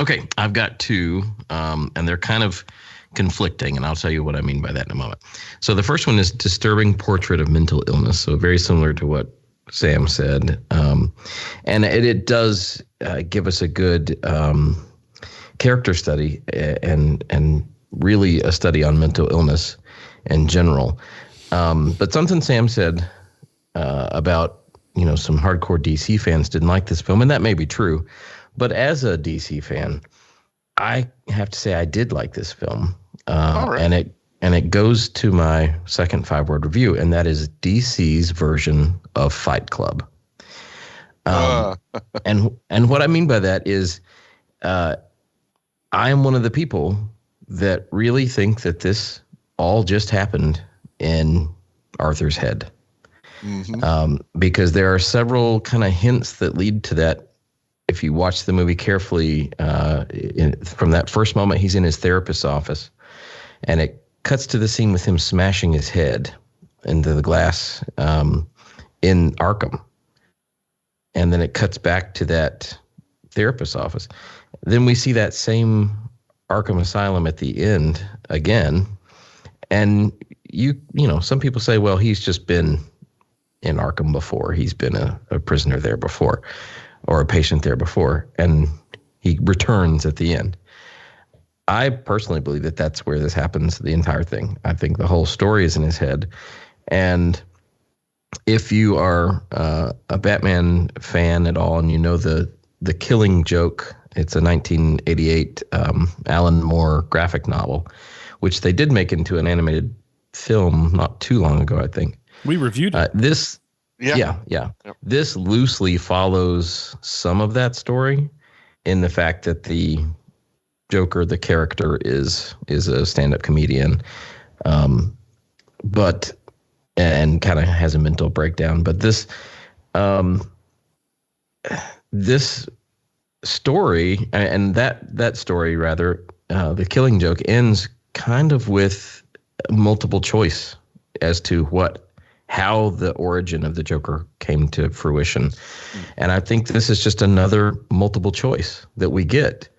Okay, I've got two, and they're kind of conflicting, and I'll tell you what I mean by that in a moment. So the first one is disturbing portrait of mental illness. So very similar to what Sam said, and it does give us a good character study and really a study on mental illness in general. But something Sam said about some hardcore DC fans didn't like this film, and that may be true. But as a DC fan, I have to say I did like this film, and it goes to my second 5-word review, and that is DC's version of Fight Club. And what I mean by that is, I am one of the people that really think that this all just happened in Arthur's head, because there are several kind of hints that lead to that. If you watch the movie carefully, from that first moment he's in his therapist's office, and it cuts to the scene with him smashing his head into the glass in Arkham. and then it cuts back to that therapist's office. Then we see that same Arkham Asylum at the end again. And you know, some people say, well, he's just been in Arkham before. He's been a prisoner there before, or a patient there before, and he returns at the end. I personally believe that that's where this happens, the entire thing. I think the whole story is in his head. And if you are a Batman fan at all, and you know the Killing Joke, it's a 1988 Alan Moore graphic novel, which they did make into an animated film not too long ago, I think. We reviewed it. Yeah. This loosely follows some of that story in the fact that the Joker, the character, is a stand-up comedian, but and kind of has a mental breakdown. But this story, and that story rather, the Killing Joke, ends kind of with multiple choice as to how the origin of the Joker came to fruition. And I think this is just another multiple choice that we get.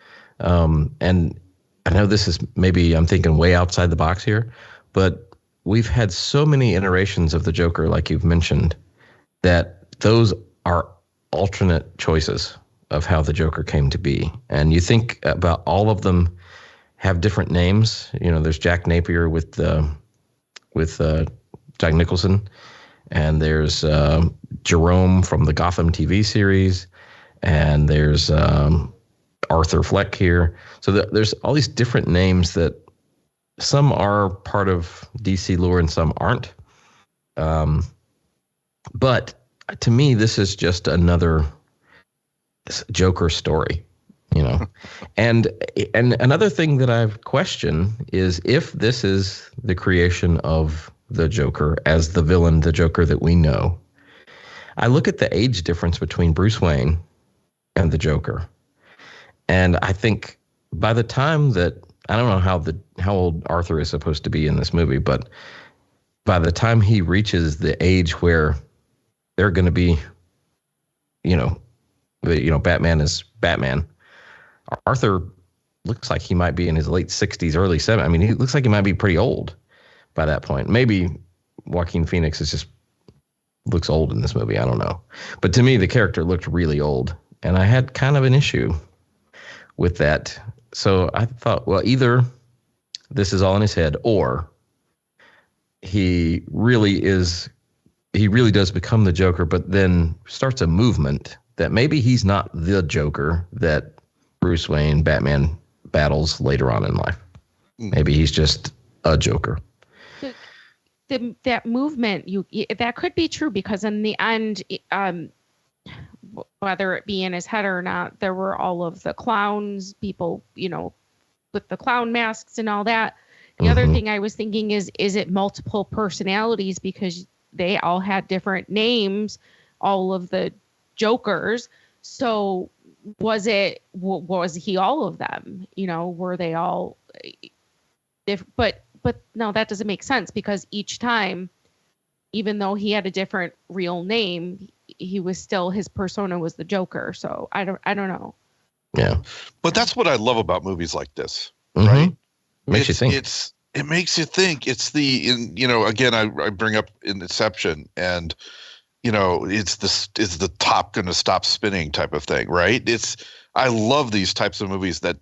And I know this is, maybe I'm thinking way outside the box here, but we've had so many iterations of the Joker, like you've mentioned, that those are alternate choices of how the Joker came to be. And you think about all of them have different names. You know, there's Jack Napier with Jack Nicholson, and there's Jerome from the Gotham TV series, and there's Arthur Fleck here. So there's all these different names that some are part of DC lore and some aren't. But to me, this is just another Joker story, you know. And another thing that I've questioned is if this is the creation of the Joker as the villain, the Joker that we know. I look at the age difference between Bruce Wayne and the Joker, and I think by the time that, I don't know how old Arthur is supposed to be in this movie, but by the time he reaches the age where they're going to be, Batman is Batman, Arthur looks like he might be in his late 60s, early 70s. I mean, he looks like he might be pretty old by that point. Maybe Joaquin Phoenix looks old in this movie. I don't know. But to me, the character looked really old, and I had kind of an issue with that. So I thought, well, either this is all in his head, or he really does become the Joker, but then starts a movement that maybe he's not the Joker that Bruce Wayne, Batman, battles later on in life. Maybe he's just a Joker. That movement, that could be true, because in the end, whether it be in his head or not, there were all of the clowns, people, with the clown masks and all that. The other thing I was thinking is it multiple personalities, because they all had different names, all of the Jokers. So was he all of them? Were they all but no, that doesn't make sense, because each time, even though he had a different real name, he was still, his persona was the Joker. So I don't know. Yeah. But that's what I love about movies like this, Mm-hmm. right? Makes you think. It makes you think. It's again, I bring up Inception, and is the top going to stop spinning type of thing, right? I love these types of movies that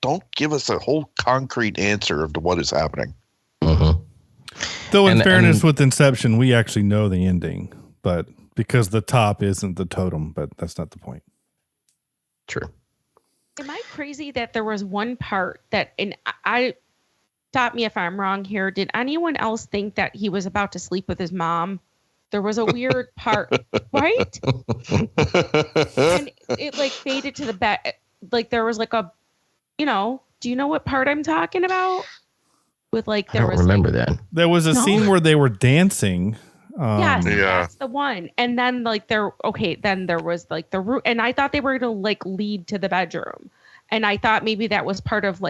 don't give us a whole concrete answer of what is happening. Mm-hmm. Though in fairness, with Inception, we actually know the ending, but because the top isn't the totem, but that's not the point. True. Am I crazy that there was one part that, and I stop me if I'm wrong here, did anyone else think that he was about to sleep with his mom? There was a weird part, right? And it faded to the bed. There was a, do you know what part I'm talking about? With I don't remember that. There was a scene where they were dancing. Yes, that's the one. And then then there was the room, and I thought they were going to lead to the bedroom. And I thought maybe that was part of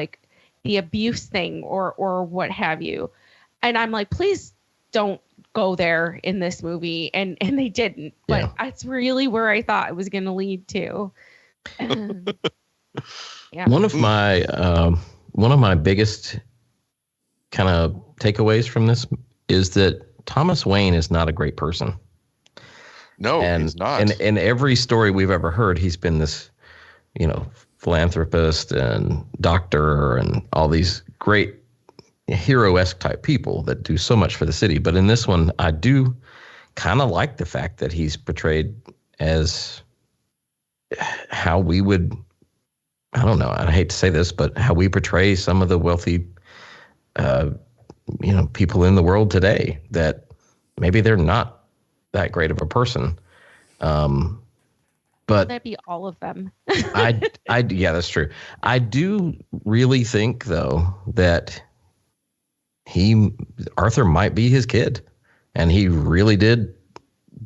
the abuse thing or what have you. And I'm like, please don't go there in this movie, and they didn't. But that's really where I thought it was going to lead to. Yeah. One of my biggest kind of takeaways from this is that Thomas Wayne is not a great person. No, he's not. And in every story we've ever heard, he's been this, philanthropist and doctor and all these great hero-esque type people that do so much for the city. But in this one, I do kind of like the fact that he's portrayed as how we would, I don't know, I hate to say this, but how we portray some of the wealthy, people in the world today, that maybe they're not that great of a person. But that'd be all of them. yeah, that's true. I do really think though that Arthur might be his kid, and he really did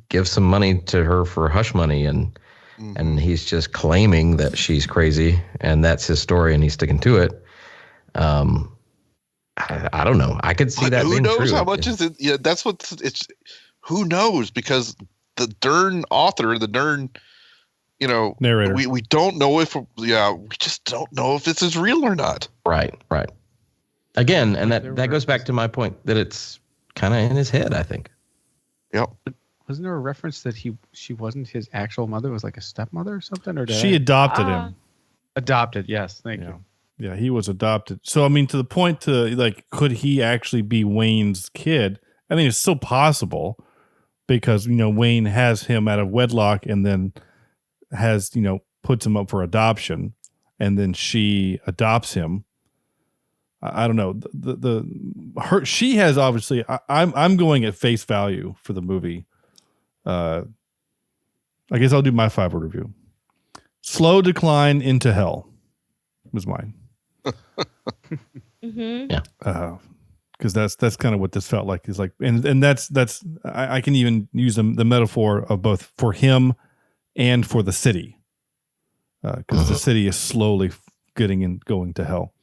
give some money to her for hush money, and he's just claiming that she's crazy, and that's his story, and he's sticking to it. I don't know. I could see that being true. Who knows how much is it? Yeah, that's what it's. Who knows? Because the darn author, the darn, narrator. We don't know we just don't know if this is real or not. Right. Again, and that goes back to my point that it's kind of in his head, I think. Yep. Wasn't there a reference that she wasn't his actual mother? It was like a stepmother or something? Or she adopted him. Adopted, yes. Thank you. Yeah, he was adopted. So, I mean, to the point could he actually be Wayne's kid? I mean, it's still possible because, Wayne has him out of wedlock and then has, puts him up for adoption, and then she adopts him. I don't know. She has obviously. I'm going at face value for the movie. I guess I'll do my 5-word review. Slow decline into hell was mine. Mm-hmm. Yeah. Because that's kind of what this felt like. Is like, and that's I can even use the metaphor of both for him and for the city, because the city is slowly going to hell.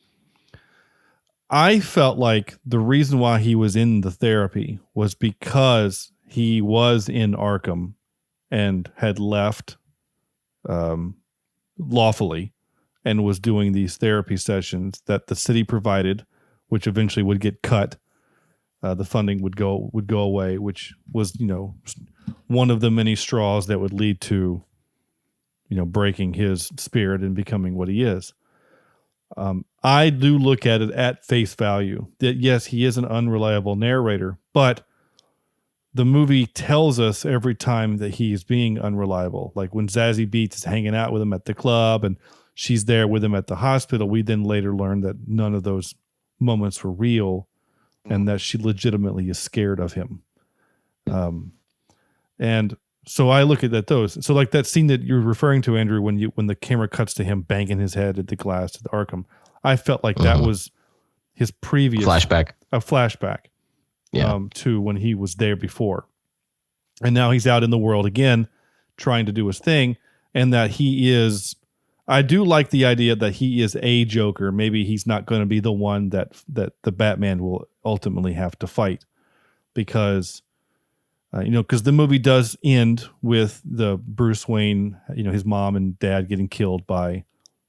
I felt like the reason why he was in the therapy was because he was in Arkham and had left lawfully and was doing these therapy sessions that the city provided, which eventually would get cut. The funding would go away, which was, one of the many straws that would lead to, breaking his spirit and becoming what he is. I do look at it at face value that yes, he is an unreliable narrator, but the movie tells us every time that he's being unreliable. Like when Zazie Beetz is hanging out with him at the club and she's there with him at the hospital, we then later learn that none of those moments were real and that she legitimately is scared of him. And so I look at those. So like that scene that you're referring to, Andrew, when the camera cuts to him banging his head at the glass at the Arkham, I felt like that was his previous flashback, to when he was there before. And now he's out in the world again, trying to do his thing. And that I do like the idea that he is a Joker. Maybe he's not going to be the one that the Batman will ultimately have to fight, because because the movie does end with the Bruce Wayne, his mom and dad getting killed by,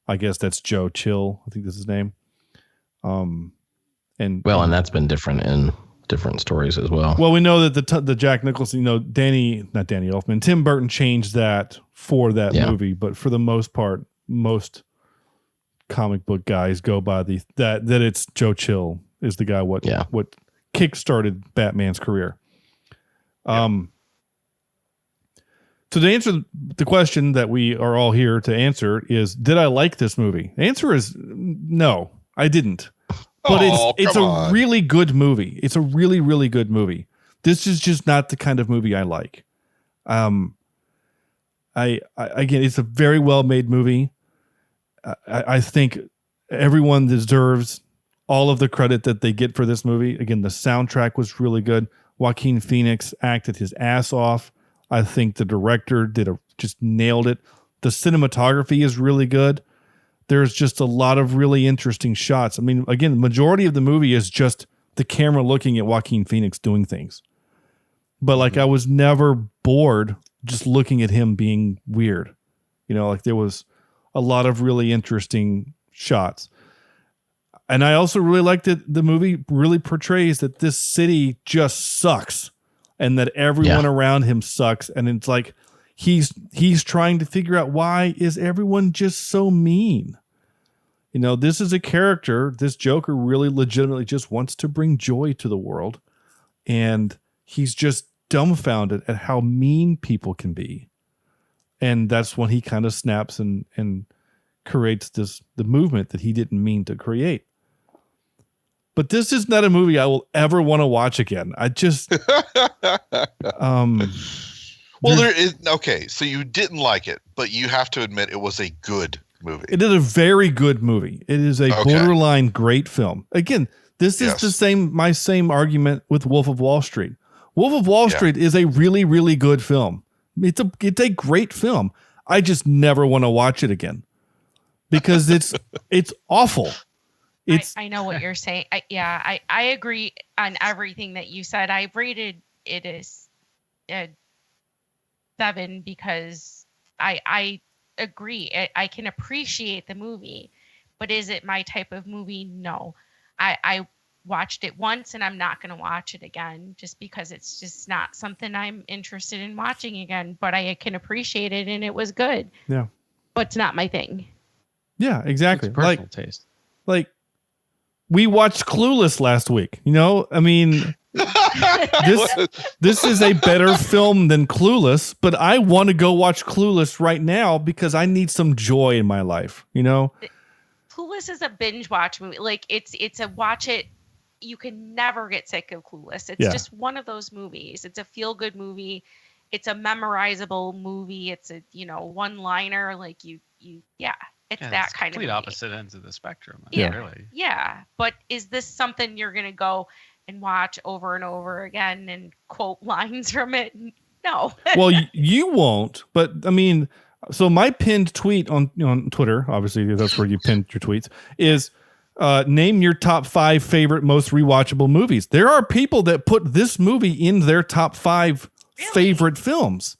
I guess that's Joe Chill. I think that's his name. And that's been different in different stories as well. Well, we know that the Jack Nicholson, not Danny Elfman, Tim Burton changed that for that movie, but for the most part, most comic book guys go by that it's Joe Chill is the guy what kickstarted Batman's career. So to answer the question that we are all here to answer is, did I like this movie? The answer is no, I didn't. But it's a really good movie. It's a really, really good movie. This is just not the kind of movie I like. Again, it's a very well made movie. I think everyone deserves all of the credit that they get for this movie. Again, the soundtrack was really good. Joaquin Phoenix acted his ass off. I think the director just nailed it. The cinematography is really good. There's just a lot of really interesting shots. I mean, again, the majority of the movie is just the camera looking at Joaquin Phoenix doing things. but like I was never bored just looking at him being weird. You know, like there was a lot of really interesting shots. And I also really liked that the movie really portrays that this city just sucks and that everyone around him sucks. And it's like he's trying to figure out, why is everyone just so mean? You know, this is a character, this Joker really legitimately just wants to bring joy to the world. And he's just dumbfounded at how mean people can be. And that's when he kind of snaps and creates the movement that he didn't mean to create. But this is not a movie I will ever want to watch again. I just well, there is okay, so you didn't like it, but you have to admit it was a good movie. It is a very good movie. It is a borderline great film. Again, this is my same argument with Wolf of Wall Street. Wolf of Wall Street is a really, really good film. It's a great film. I just never want to watch it again because it's awful. I know what you're saying. I agree on everything that you said. I rated it as a 7 because I agree. I can appreciate the movie, but is it my type of movie? No. I watched it once and I'm not going to watch it again just because it's just not something I'm interested in watching again, but I can appreciate it and it was good. Yeah. But it's not my thing. Yeah, exactly. It's personal taste. Like we watched Clueless last week, you know? I mean, this is a better film than Clueless, but I want to go watch Clueless right now because I need some joy in my life, you know? Clueless is a binge watch movie. Like it's a watch it. You can never get sick of Clueless. It's just one of those movies. It's a feel good movie. It's a memorizable movie. It's a, one liner. Like it's that kind of complete movie. Opposite ends of the spectrum. Really. Yeah. But is this something you're going to go and watch over and over again and quote lines from it? No. Well, you won't, but I mean, so my pinned tweet on Twitter, obviously that's where you pinned your tweets, is name your top 5 favorite, most rewatchable movies. There are people that put this movie in their top 5 favorite films.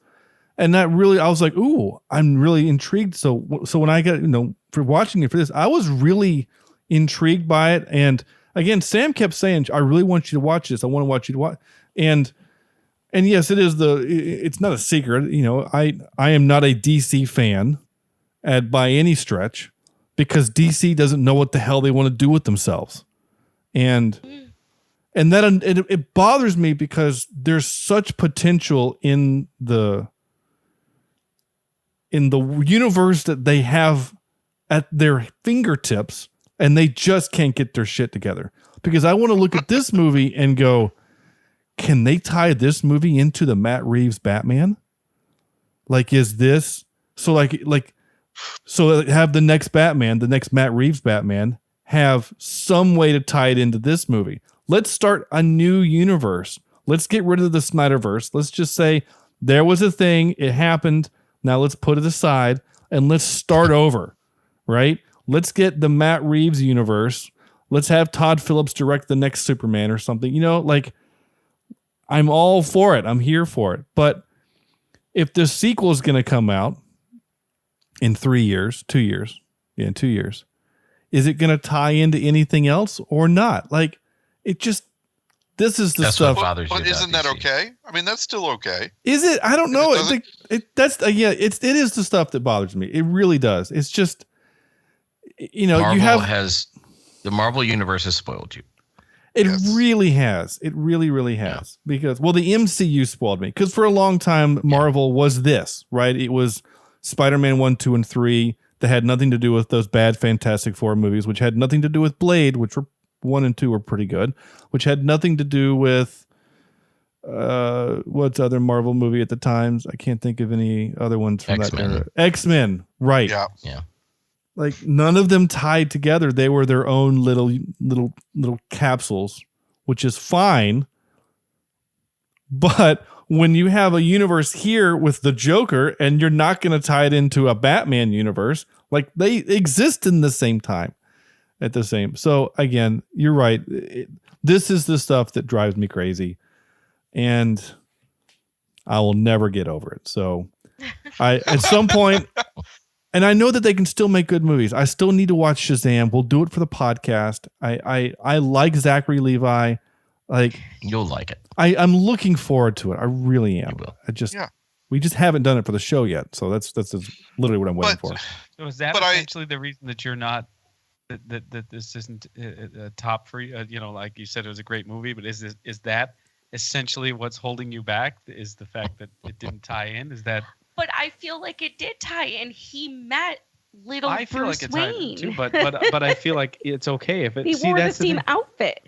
And that really, I was like, ooh, I'm really intrigued. So when I got, for watching it for this, I was really intrigued by it. And again, Sam kept saying, I really want you to watch this. I want to watch you to watch. And yes, it's not a secret. I am not a DC fan by any stretch because DC doesn't know what the hell they want to do with themselves. And that it bothers me because there's such potential in the universe that they have at their fingertips and they just can't get their shit together. Because I want to look at this movie and go, can they tie this movie into the Matt Reeves Batman? Like, is this so so have the next Batman, the next Matt Reeves Batman, have some way to tie it into this movie? Let's start a new universe. Let's get rid of the Snyderverse. Let's just say there was a thing, it happened. Now let's put it aside and let's start over, right? Let's get the Matt Reeves universe. Let's have Todd Phillips direct the next Superman or something. I'm all for it. I'm here for it. But if the sequel is going to come out in 3 years, 2 years, in 2 years, is it going to tie into anything else or not? This is the stuff. But isn't that okay? I mean, that's still okay. Is it? I don't know. It is the stuff that bothers me. It really does. It's just, the Marvel universe has spoiled you. It really has. It really, really has. Yeah. Because, the MCU spoiled me. Because for a long time, Marvel was this, right? It was Spider-Man 1, 2, and 3 that had nothing to do with those bad Fantastic Four movies, which had nothing to do with Blade, which were 1 and 2 were pretty good, which had nothing to do with what's other Marvel movie at the times. I can't think of any other ones from X-Men. that era. X-Men, right? Yeah. Like none of them tied together. They were their own little capsules, which is fine. But when you have a universe here with the Joker and you're not going to tie it into a Batman universe, like they exist in the same time at the same. So again, you're right. This is the stuff that drives me crazy. And I will never get over it. So at some point, and I know that they can still make good movies. I still need to watch Shazam. We'll do it for the podcast. I like Zachary Levi. Like, you'll like it. I'm looking forward to it. I really am. You will. We just haven't done it for the show yet. So that's literally what I'm waiting for. So is that essentially the reason that you're not that this isn't a top for you? Like you said, it was a great movie, but is that essentially what's holding you back? Is the fact that it didn't tie in? Is that? But I feel like it did tie in. He met little I feel Bruce like it's Wayne. too, but I feel like it's okay if it. He wore the same outfit.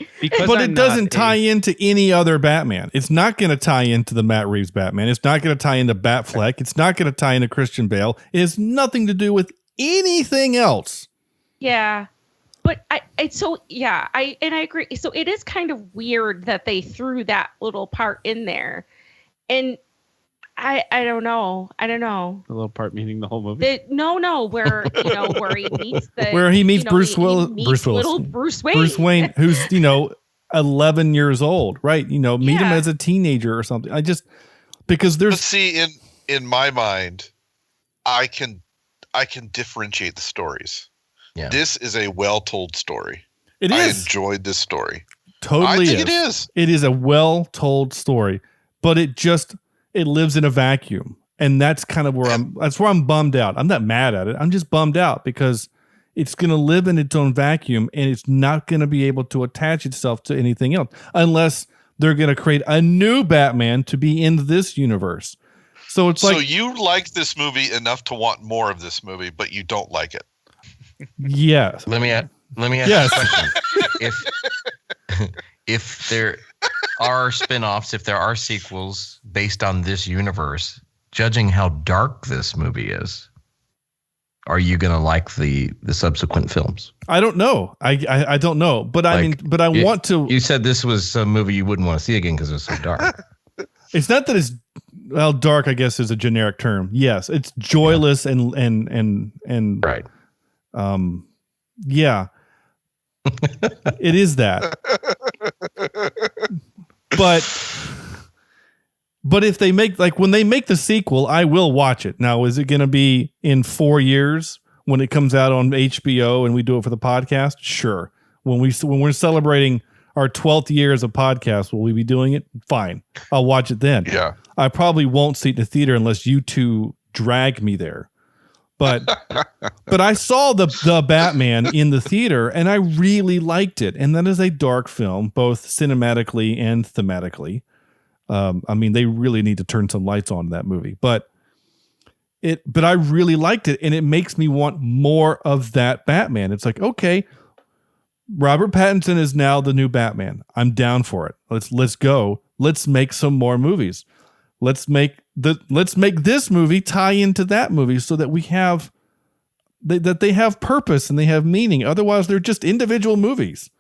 But it doesn't tie into any other Batman. It's not going to tie into the Matt Reeves Batman. It's not going to tie into Batfleck. It's not going to tie into Christian Bale. It has nothing to do with anything else. Yeah. But I agree. So it is kind of weird that they threw that little part in there. And I don't know. The little part meaning the whole movie. Where he meets Bruce Willis. Little Bruce Wayne. Bruce Wayne, who's 11 years old, right? Meet him as a teenager or something. Because there's. But see, in my mind, I can differentiate the stories. Yeah. This is a well-told story. It is. I enjoyed this story. Totally, I think it is. It is a well-told story, but it lives in a vacuum, and that's kind of where I'm bummed out. I'm not mad at it. I'm just bummed out because it's going to live in its own vacuum, and it's not going to be able to attach itself to anything else unless they're going to create a new Batman to be in this universe. So it's like, so you like this movie enough to want more of this movie, but you don't like it. Yes. Let me ask you a question. If there are spin-offs, if there are sequels based on this universe, judging how dark this movie is, are you going to like the subsequent films? I don't know. I don't know, but I want to. You said this was a movie you wouldn't want to see again because it was so dark. It's not that it's dark, I guess, is a generic term. Yes, it's joyless and right. Yeah, it is that. But if they make when they make the sequel, I will watch it. Now, is it going to be in 4 years when it comes out on HBO and we do it for the podcast? Sure. When we're celebrating our 12th year as a podcast, will we be doing it? Fine. I'll watch it then. Yeah. I probably won't see it in the theater unless you two drag me there. But I saw the Batman in the theater and I really liked it. And that is a dark film, both cinematically and thematically. They really need to turn some lights on in that movie. But I really liked it, and it makes me want more of that Batman. It's like, okay, Robert Pattinson is now the new Batman. I'm down for it. Let's go. Let's make some more movies. Let's make this movie tie into that movie so that we have that they have purpose and they have meaning. Otherwise, they're just individual movies.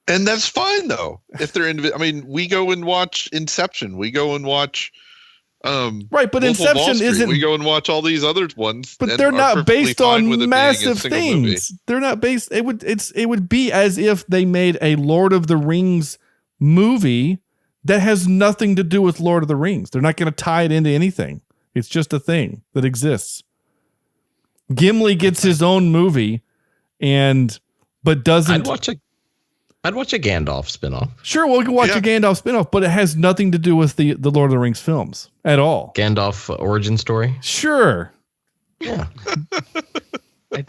And that's fine though. If they're we go and watch Inception. We go and watch right, but Wolf of Wall Inception Street. isn't. We go and watch all these other ones. But they're not based on massive things. They're not based. It would be as if they made a Lord of the Rings movie that has nothing to do with Lord of the Rings. They're not going to tie it into anything. It's just a thing that exists. Gimli gets his own movie, but doesn't. I'd watch a Gandalf spinoff. Sure, we'll watch a Gandalf spinoff, but it has nothing to do with the Lord of the Rings films at all. Gandalf origin story. Sure. Yeah.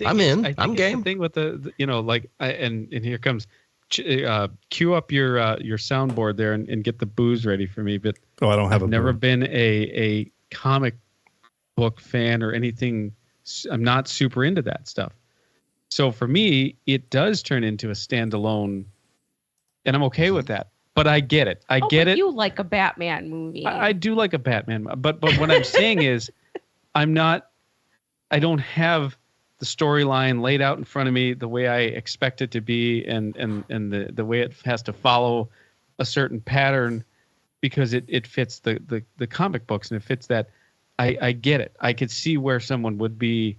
I'm in. I'm game. The thing with and here comes. Cue up your soundboard there and get the booze ready for me. But I don't have. I've never been a comic book fan or anything. I'm not super into that stuff. So for me, it does turn into a standalone, and I'm okay with that. But I get it. I get it. You like a Batman movie? I do like a Batman, but what I'm saying is, I don't have the storyline laid out in front of me the way I expect it to be, and the way it has to follow a certain pattern because it fits the comic books and it fits that. I get it. I could see where someone would be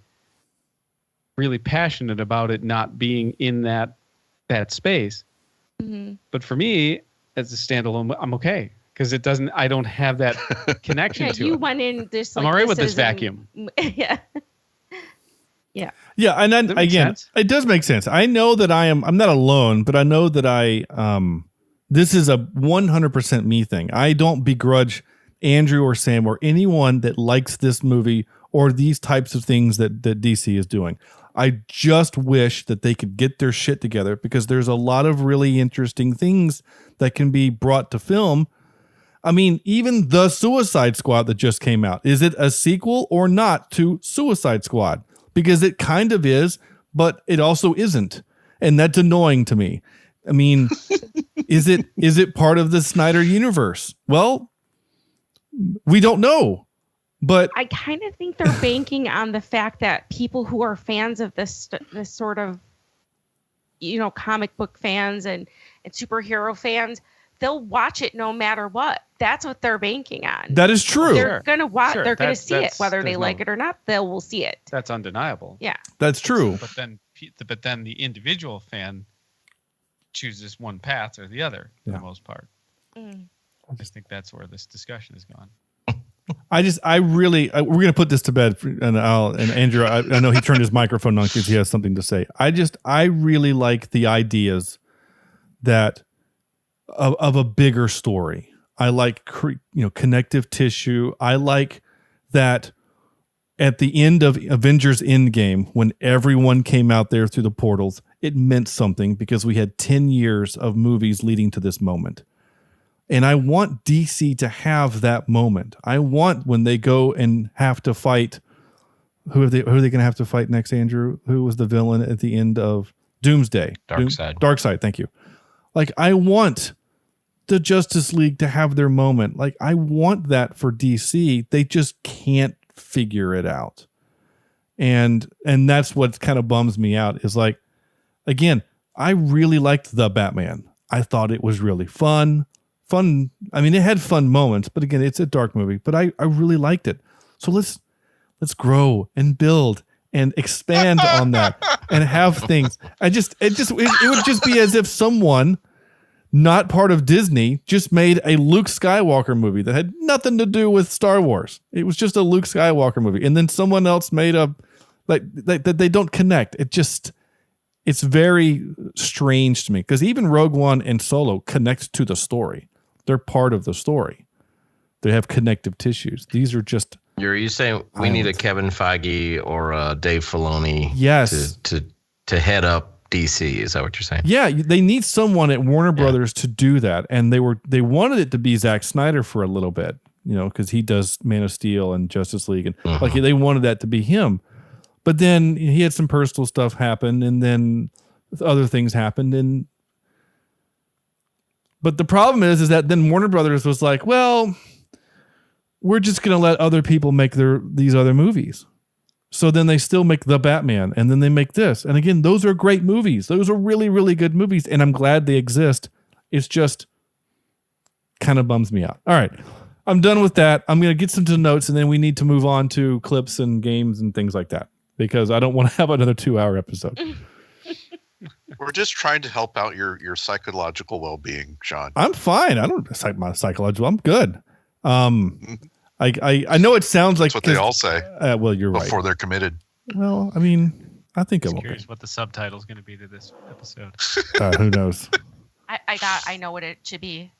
really passionate about it not being in that space. Mm-hmm. But for me, as a standalone, I'm okay because it doesn't. I don't have that connection to you it. went in this. Like, I'm all right with this isn't- vacuum. Yeah. Yeah. Yeah, and then Does that make again, sense? it does make sense. I know that I'm not alone, but I know that this is a 100% me thing. I don't begrudge Andrew or Sam or anyone that likes this movie or these types of things that DC is doing. I just wish that they could get their shit together, because there's a lot of really interesting things that can be brought to film. I mean, even the Suicide Squad that just came out, is it a sequel or not to Suicide Squad? Because it kind of is, but it also isn't. And that's annoying to me. I mean, is it part of the Snyder universe? Well, we don't know. But I kind of think they're banking on the fact that people who are fans of this sort of, comic book fans and superhero fans, they'll watch it no matter what. That's what they're banking on. that is true. They're gonna watch. Sure, They're gonna that's- see it, that's- whether they there's like no- it or not. They will see it. That's undeniable. Yeah. That's true. But then the individual fan chooses one path or the other for the most part. Mm. I just think that's where this discussion has gone. we're going to put this to bed, and Andrew, I know he turned his microphone on because he has something to say. I really like the ideas that of a bigger story. I like, connective tissue. I like that at the end of Avengers Endgame, when everyone came out there through the portals, it meant something because we had 10 years of movies leading to this moment. And I want DC to have that moment. I want when they go and have to fight. Who are they going to have to fight next, Andrew? Who was the villain at the end of Doomsday? Darkseid. Darkseid, thank you. Like, I want the Justice League to have their moment. Like, I want that for DC. They just can't figure it out. And that's what kind of bums me out, is like, again, I really liked The Batman. I thought it was really fun. I mean, it had fun moments, but again, it's a dark movie, but I really liked it. So let's grow and build and expand on that and have things. It would just be as if someone not part of Disney just made a Luke Skywalker movie that had nothing to do with Star Wars. It was just a Luke Skywalker movie. And then someone else made that they don't connect. It's very strange to me, because even Rogue One and Solo connect to the story. They're part of the story. They have connective tissues. These are just. Are you saying we need a Kevin Feige or a Dave Filoni? Yes. To head up DC. Is that what you're saying? Yeah, they need someone at Warner Brothers to do that, and they wanted it to be Zack Snyder for a little bit, because he does Man of Steel and Justice League, and like they wanted that to be him. But then he had some personal stuff happen, and then other things happened, but the problem is that then Warner Brothers was like, well, we're just going to let other people make these other movies. So then they still make The Batman, and then they make this. And again, those are great movies. Those are really, really good movies, and I'm glad they exist. It's just kind of bums me out. All right. I'm done with that. I'm going to get some to notes, and then we need to move on to clips and games and things like that, because I don't want to have another 2-hour episode. We're just trying to help out your psychological well-being, Sean. I'm fine. I don't cite my psychological. I'm good. I know it sounds like That's what they all say. Well, you're right. Before they're committed. Well, I mean, I think I'm I'm okay. curious what the subtitle is going to be to this episode. Who knows? I know what it should be.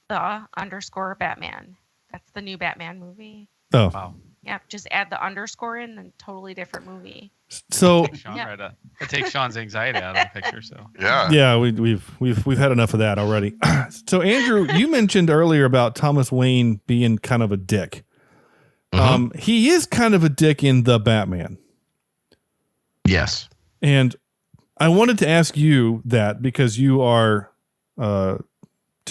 The _Batman. That's the new Batman movie. Oh, Wow. Yeah, just add the underscore in, then totally different movie. so Sean, Yeah. it takes Sean's anxiety out of the picture. So Yeah. we've had enough of that already. So Andrew, you mentioned earlier about Thomas Wayne being kind of a dick. He is kind of a dick in The Batman. Yes. And I wanted to ask you that because you are, to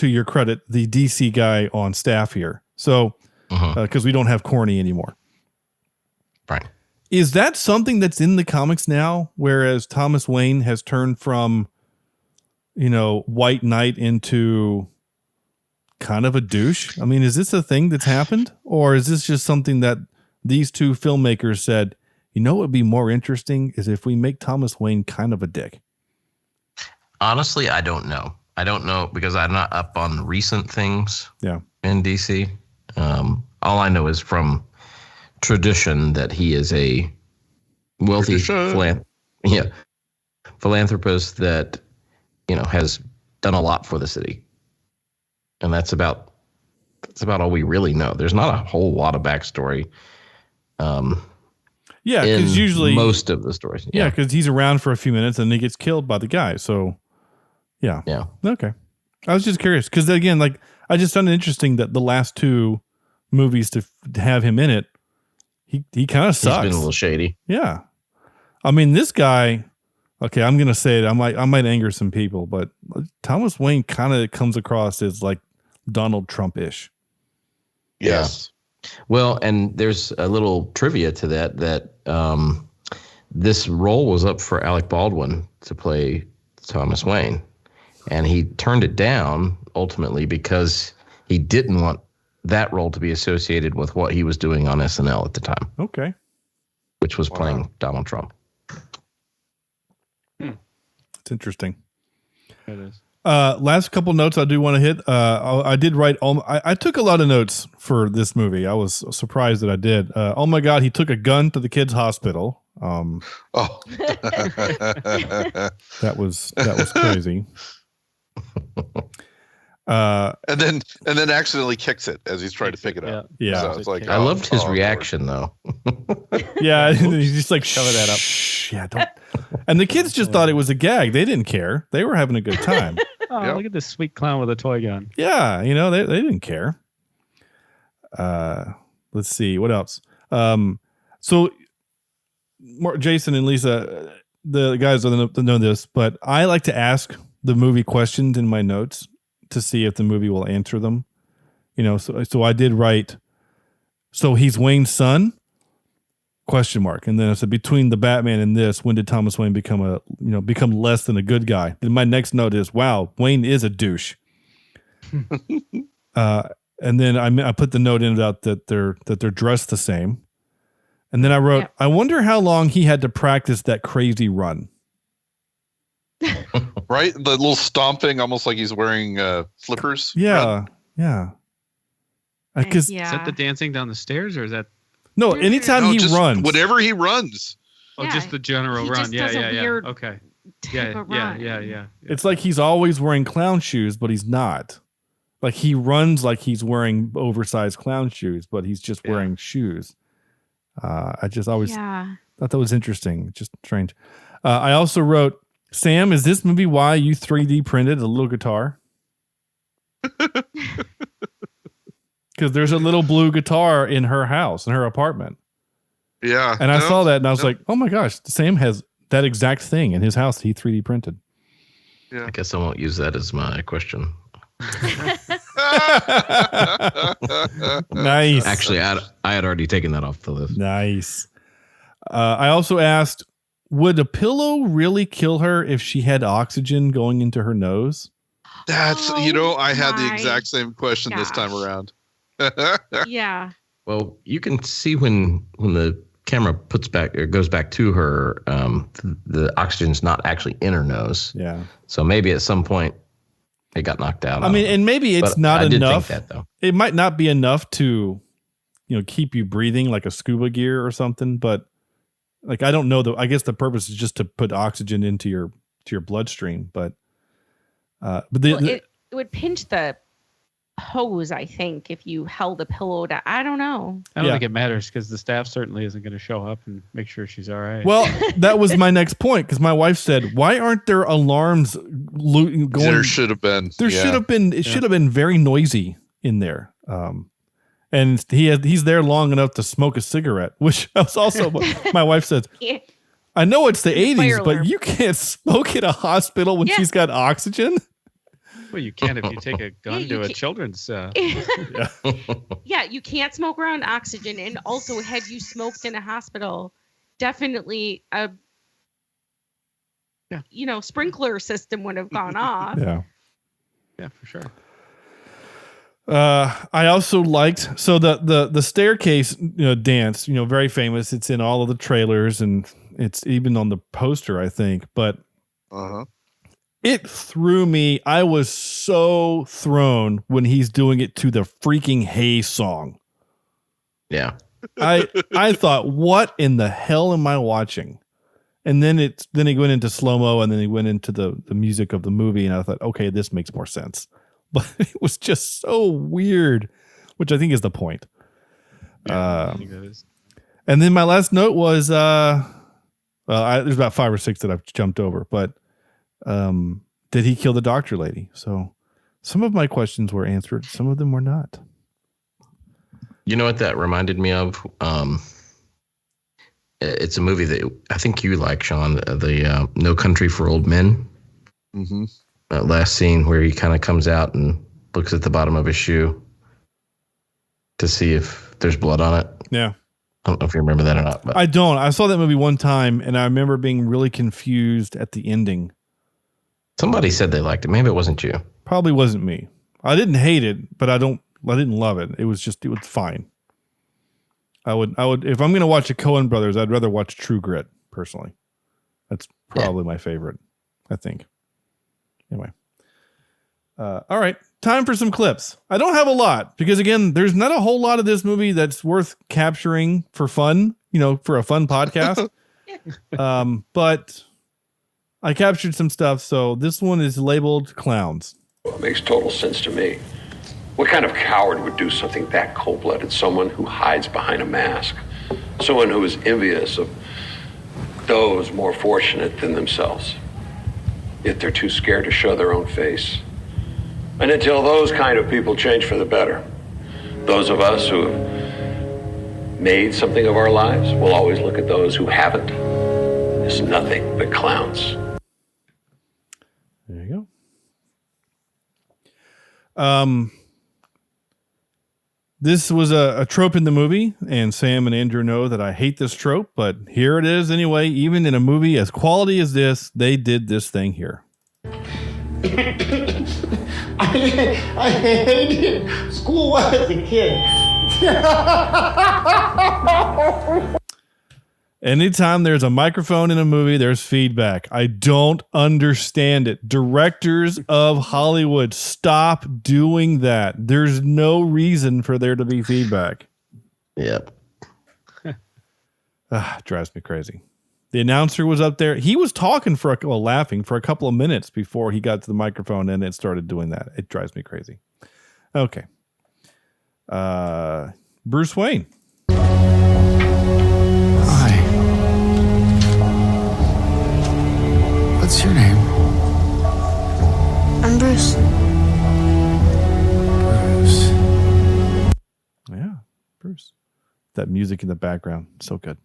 your credit, the DC guy on staff here. So, because we don't have Corny anymore. Right. Is that something that's in the comics now? Whereas Thomas Wayne has turned from, White Knight into kind of a douche? I mean, is this a thing that's happened? Or is this just something that these two filmmakers said, what would be more interesting is if we make Thomas Wayne kind of a dick? Honestly, I don't know. I don't know because I'm not up on recent things. Yeah. in DC. All I know is from tradition that he is a wealthy philanthropist that has done a lot for the city, and that's about all we really know. There's not a whole lot of backstory. Yeah, because usually most of the stories. Yeah, because he's around for a few minutes and he gets killed by the guy. So, yeah. Okay. I was just curious because again, like I just found it interesting that the last two movies to have him in it, he kind of sucks. He's been a little shady. Yeah, I mean this guy. Okay, I'm gonna say it. I might anger some people, but Thomas Wayne kind of comes across as like Donald Trump-ish. Yes. Well, and there's a little trivia to that this role was up for Alec Baldwin to play Thomas Wayne, and he turned it down ultimately because he didn't want that role to be associated with what he was doing on SNL at the time. Okay. Which was playing Donald Trump. It's interesting. It is. Last couple notes I do want to hit. I did write. I took a lot of notes for this movie. I was surprised that I did. Oh my God, he took a gun to the kids' hospital. That was crazy. And then accidentally kicks it as he's trying to pick it up. Yeah. So it's like, I loved his reaction though. Yeah, he's just like cover that up. Yeah, don't. And the kids just thought it was a gag. They didn't care. They were having a good time. Look at this sweet clown with a toy gun. Yeah, they didn't care. Let's see what else. So Jason and Lisa, the guys don't know this, but I like to ask the movie questions in my notes to see if the movie will answer them. So I did write. So he's Wayne's son? ? And then I said, between the Batman and this, when did Thomas Wayne become less than a good guy? And my next note is, wow, Wayne is a douche. And then I put the note in about that they're dressed the same. And then I wrote, I wonder how long he had to practice that crazy run. Right? The little stomping, almost like he's wearing flippers. Yeah. Yeah. Is that the dancing down the stairs, or is that? No, anytime he runs. Whatever he runs. Oh, just the general run. Yeah. Okay. Yeah. It's like he's always wearing clown shoes, but he's not. Like he runs like he's wearing oversized clown shoes, but he's just wearing shoes. I just always thought that was interesting. Just strange. I also wrote, Sam, is this movie why you 3D printed a little guitar? Because there's a little blue guitar in her house, in her apartment. Yeah. And I saw that and I was like, oh my gosh, Sam has that exact thing in his house that he 3D printed. Yeah. I guess I won't use that as my question. Nice. Actually, I had already taken that off the list. Nice. I also asked, would a pillow really kill her if she had oxygen going into her nose? That's, I had the exact same question this time around. Yeah. Well, you can see when the camera goes back to her, the oxygen's not actually in her nose. Yeah. So maybe at some point it got knocked out. I mean, and maybe it's not I enough. Did think that, though. It might not be enough to, keep you breathing like a scuba gear or something. But like, I don't know. I guess the purpose is just to put oxygen into your bloodstream. But it would pinch the hose, I think, if you held a pillow to, I don't know. I don't think it matters because the staff certainly isn't going to show up and make sure she's all right. Well, that was my next point because my wife said, why aren't there alarms going? There should have been. There should have been. It should have been very noisy in there. And he's there long enough to smoke a cigarette, which was also my wife said. I know it's the 80s, but you can't smoke in a hospital when she's got oxygen. Well, you can if you take a gun to a children's. Yeah, you can't smoke around oxygen. And also, had you smoked in a hospital, definitely a sprinkler system would have gone off. Yeah, for sure. I also liked the staircase dance, very famous. It's in all of the trailers and it's even on the poster, I think. But it threw me. I was so thrown when he's doing it to the freaking Hey song. Yeah. I thought, what in the hell am I watching? And then he went into slow-mo, and then he went into the music of the movie, and I thought, okay, this makes more sense. But it was just so weird, which I think is the point. Yeah, I think that is. And then my last note was, there's about 5 or 6 that I've jumped over, but did he kill the doctor lady? So some of my questions were answered. Some of them were not. You know what that reminded me of? It's a movie that I think you like, Sean, the No Country for Old Men. Mm-hmm. That last scene where he kind of comes out and looks at the bottom of his shoe to see if there's blood on it. Yeah. I don't know if you remember that or not. But I don't. I saw that movie one time, and I remember being really confused at the ending. somebody said they liked it. Maybe it wasn't you. Probably wasn't me. I didn't hate it, but I didn't love it. It was fine. I would if I'm going to watch a Coen Brothers, I'd rather watch True Grit personally. That's probably my favorite, I think. Anyway. All right. Time for some clips. I don't have a lot because, again, there's not a whole lot of this movie that's worth capturing for fun, for a fun podcast. But I captured some stuff. So this one is labeled Clowns. Well, it makes total sense to me. What kind of coward would do something that cold-blooded? Someone who hides behind a mask. Someone who is envious of those more fortunate than themselves. Yet they're too scared to show their own face. And until those kind of people change for the better, those of us who have made something of our lives will always look at those who haven't as nothing but clowns. There you go. This was a trope in the movie, and Sam and Andrew know that I hate this trope, but here it is anyway. Even in a movie as quality as this, they did this thing here. I hated school when I was a kid. Anytime there's a microphone in a movie, there's feedback. I don't understand it. Directors of Hollywood, stop doing that. There's no reason for there to be feedback. Yep. Drives me crazy. The announcer was up there. He was talking laughing for a couple of minutes before he got to the microphone, and it started doing that. It drives me crazy. Okay. Bruce Wayne. Hi. What's your name? I'm Bruce. Bruce. Yeah, Bruce. That music in the background, so good.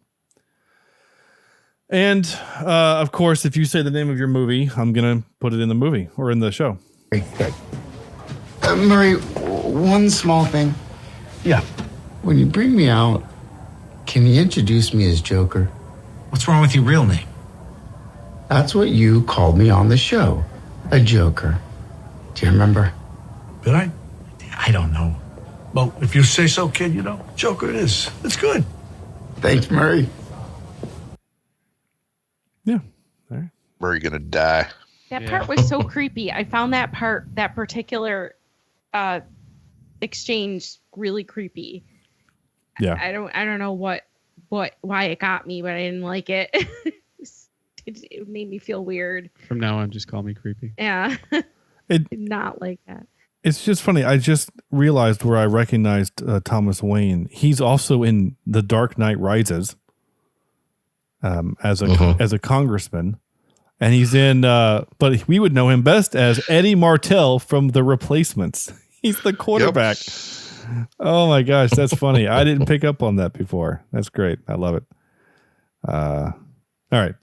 And, of course, if you say the name of your movie, I'm going to put it in the movie or in the show. Murray, one small thing. Yeah. When you bring me out, can you introduce me as Joker? What's wrong with your real name? That's what you called me on the show. A Joker. Do you remember? Did I? I don't know. Well, if you say so, kid, Joker it is. It's good. Thanks, Murray. Yeah. All right. Murray gonna die. That part was so creepy. I found that particular exchange really creepy. Yeah. I don't know why it got me, but I didn't like it. It made me feel weird. From now on, just call me creepy. Yeah. It did not like that. It's just funny. I just realized where I recognized Thomas Wayne. He's also in The Dark Knight Rises as a congressman. And he's in, but we would know him best as Eddie Martell from The Replacements. He's the quarterback. Yep. Oh my gosh, that's funny. I didn't pick up on that before. That's great. I love it. All right.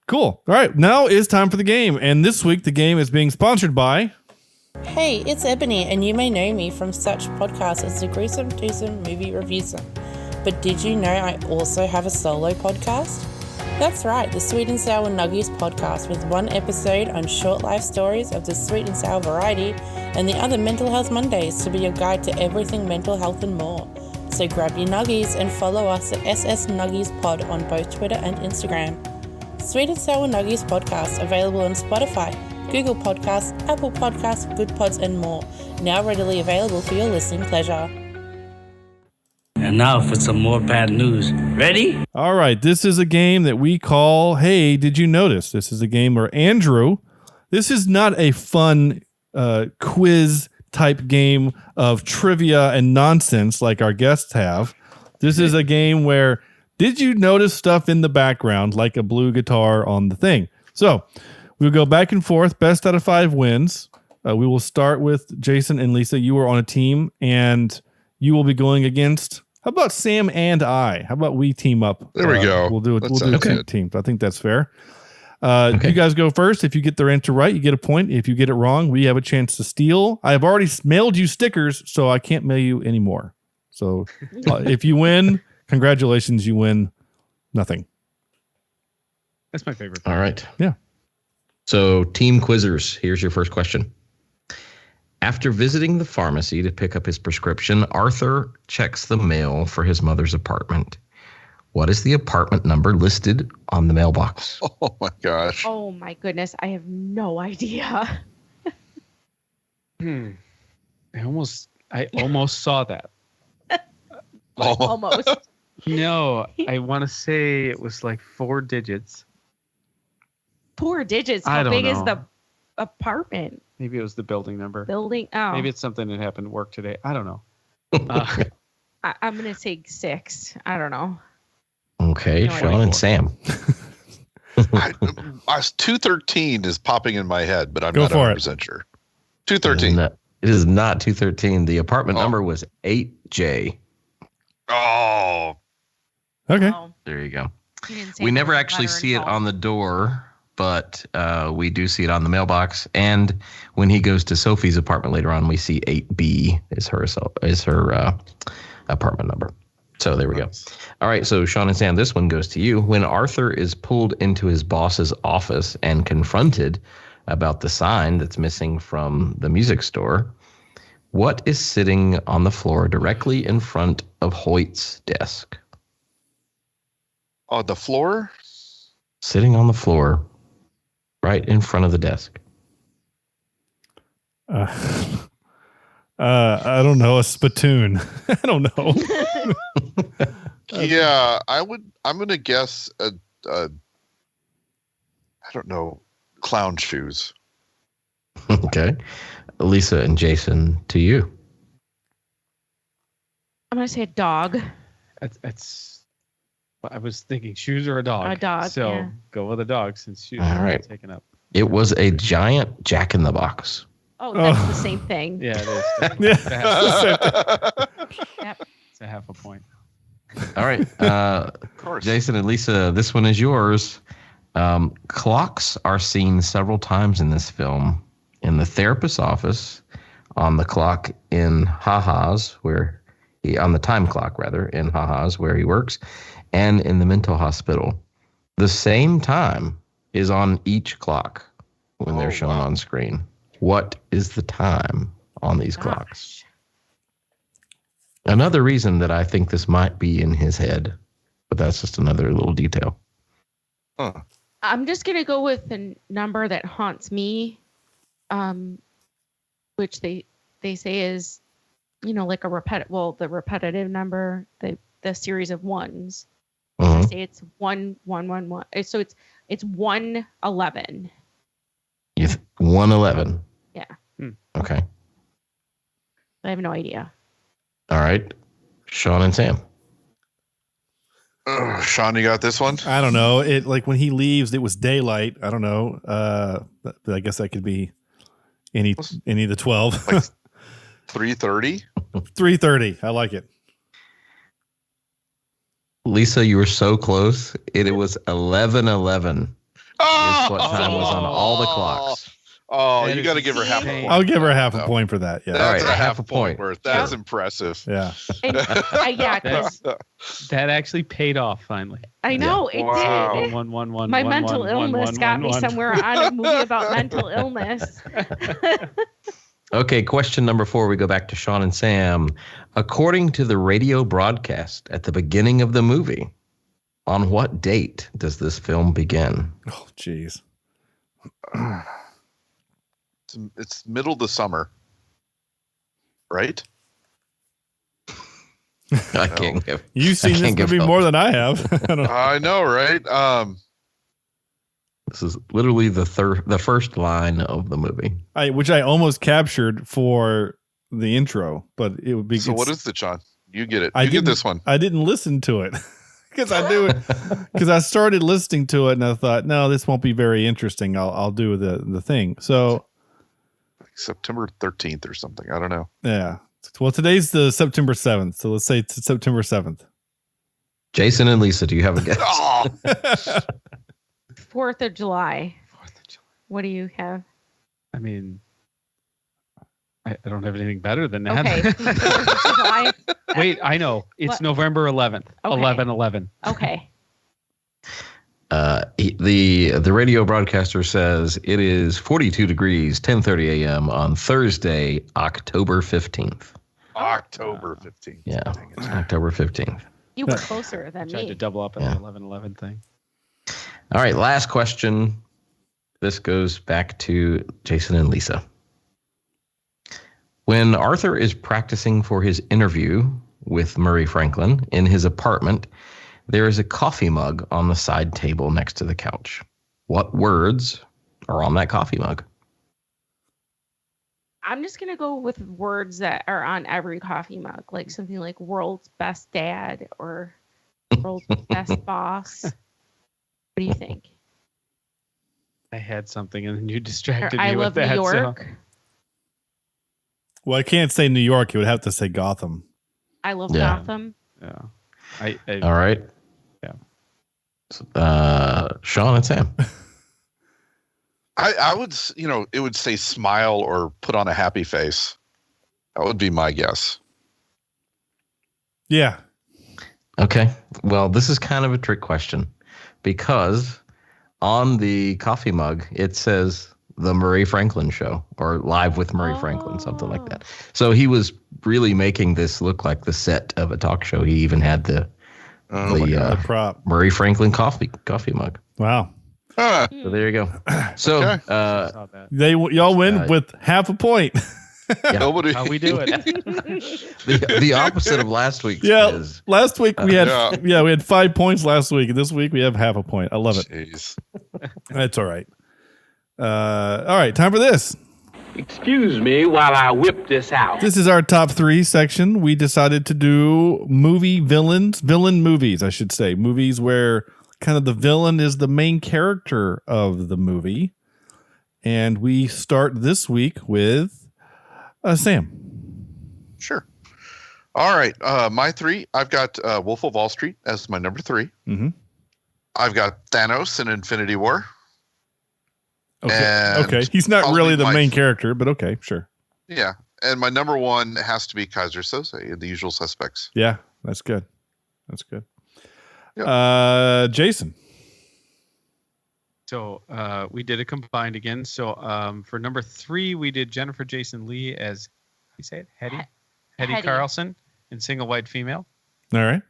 Cool. All right. Now is time for the game. And this week, the game is being sponsored by... Hey, it's Ebony, and you may know me from such podcasts as the Gruesome Twosome Movie Reviews. But did you know I also have a solo podcast? That's right, the Sweet and Sour Nuggies podcast, with one episode on short life stories of the sweet and sour variety, and the other Mental Health Mondays to be your guide to everything mental health and more. So grab your nuggies and follow us at SS Nuggies Pod on both Twitter and Instagram. Sweet and Sour Nuggies podcast, available on Spotify, Google Podcasts, Apple Podcasts, Good Pods, and more. Now readily available for your listening pleasure. And now for some more bad news. Ready? All right. This is a game that we call Hey, Did You Notice? This is a game where Andrew, this is not a fun quiz type game of trivia and nonsense like our guests have. This is a game where did you notice stuff in the background like a blue guitar on the thing? So we'll go back and forth. Best out of 5 wins. We will start with Jason and Lisa. You are on a team and you will be going against, how about Sam and I? How about we team up? There we go. We'll do it. We'll do sounds 2 good. teams. I think that's fair. You guys go first. If you get their answer right, you get a point. If you get it wrong, we have a chance to steal. I have already mailed you stickers, so I can't mail you anymore. So if you win, congratulations, you win nothing. That's my favorite. All right. Yeah. So, Team Quizzers, here's your first question. After visiting the pharmacy to pick up his prescription, Arthur checks the mail for his mother's apartment. What is the apartment number listed on the mailbox? Oh my gosh. Oh my goodness, I have no idea. I almost saw that. Almost. No, I want to say it was like 4 digits. 4 digits. I How don't big is know. the apartment Maybe it was the building number. building? Oh, Maybe it's something that happened at work today. I don't know. I'm gonna say 6. I don't know. Okay, No, I Sean don't. and Sam. 213 is popping in my head, but I'm Go not for it. 100% sure. 213. It is not 213. The apartment number was 8J. Oh. Okay. Oh, There you go. you didn't say We it never was actually letter see it involved. on the door, but we do see it on the mailbox. And when he goes to Sophie's apartment later on, we see 8B is her apartment number. So there we go. All right, so Sean and Sam, this one goes to you. When Arthur is pulled into his boss's office and confronted about the sign that's missing from the music store, what is sitting on the floor directly in front of Hoyt's desk? Oh, the floor? Sitting on the floor right in front of the desk. I don't know, a spittoon. I don't know. Yeah, I'm going to guess I don't know, clown shoes. Okay. Lisa and Jason, to you. I'm gonna say a dog. That's I was thinking shoes or a dog. A dog, So yeah. go with a dog since shoes All are right. taken up. It was a giant Jack in the Box. Oh, that's the same thing. Yeah, it is. Yeah. Yep. It's a half a point. All right. Of course. Jason and Lisa, this one is yours. Clocks are seen several times in this film. In the therapist's office, on the clock in Ha-Ha's, on the time clock rather, in Ha-Ha's where he works, and in the mental hospital. The same time is on each clock when they're shown on screen. What is the time on these clocks? Another reason that I think this might be in his head, but that's just another little detail. Huh. I'm just gonna go with the number that haunts me, which they say is, like the repetitive number, the series of ones. I say it's 111. So it's 111. 111. Yeah. Okay. I have no idea. All right. Sean and Sam. Sean, you got this one? I don't know. It like when he leaves, it was daylight. I don't know. But I guess that could be any of the 12. Like 3:30? 3:30. I like it. Lisa, you were so close. It was 11:11. Is what time was on all the clocks. Oh, you got to give her half a point. I'll give her half a point for that. Yeah. That's All right, a half a point worth. That's Yep. impressive. Yeah. And, yeah, 'cause That actually paid off finally. I know it Wow. did. One, My mental illness got me somewhere on a movie about mental illness. Okay, question number 4. We go back to Sean and Sam. According to the radio broadcast at the beginning of the movie, On what date does this film begin? Oh, jeez. It's middle of the summer, right? I can't give. You've seen this movie more than I have. I know, right? This is literally the first line of the movie. Which I almost captured for the intro, but it would be. So what is it, Sean? You get it. I You get didn't- this one. I didn't listen to it because I knew it because I started listening to it and I thought, no, this won't be very interesting. I'll do the thing. So September 13th or something. I don't know. yeah. Well, today's the September 7th, so let's say it's September 7th. Jason and Lisa, do you have a guess? 4th of July. What do you have? I mean, I don't have anything better than that. Okay. 4th of July. Wait, I know. It's What? November 11th. Okay. 11/11. Okay. The radio broadcaster says it is 42 degrees, 10:30 a.m. on Thursday, October 15th. October 15th. Yeah, October 15th. You were closer than Tried me. to double up on Yeah. the 11/11 thing. All right, last question. This goes back to Jason and Lisa. When Arthur is practicing for his interview with Murray Franklin in his apartment, there is a coffee mug on the side table next to the couch. What words are on that coffee mug? I'm just going to go with words that are on every coffee mug, like something like world's best dad or world's best boss. What do you think? I had something and then you Or distracted I me love with that. New York. Well, I can't say New York. You would have to say Gotham. I love Yeah. Gotham. Yeah. I All right. Yeah. Sean and Sam. I would, it would say smile or put on a happy face. That would be my guess. Yeah. Okay. Well, this is kind of a trick question because on the coffee mug, it says The Murray Franklin Show or Live with Murray Franklin, something like that. So he was really making this look like the set of a talk show. He even had the the prop Murray Franklin coffee mug. Wow. So there you go. So y'all win with half a point. Nobody. How we do it. the opposite of last week's Yeah, quiz. last week we had we had 5 points last week, and this week we have half a point. I love it. Jeez. That's all right. All right, time for this. Excuse me while I whip this out. This is our top 3 section. We decided to do villain movies, I should say. Movies where kind of the villain is the main character of the movie. And we start this week with Sam. Sure. All right. My 3, I've got Wolf of Wall Street as my number 3. Mm-hmm. I've got Thanos in Infinity War. Okay. He's not I'll really leave the my- main character, but okay, sure. Yeah. And my number 1 has to be Kaiser Soze in The Usual Suspects. Yeah, that's good. That's good. Yep. Jason. So we did a combined again. So for number 3, we did Jennifer Jason Leigh as, you say it, Hetty Hetty. Carlson in Single White Female. All right.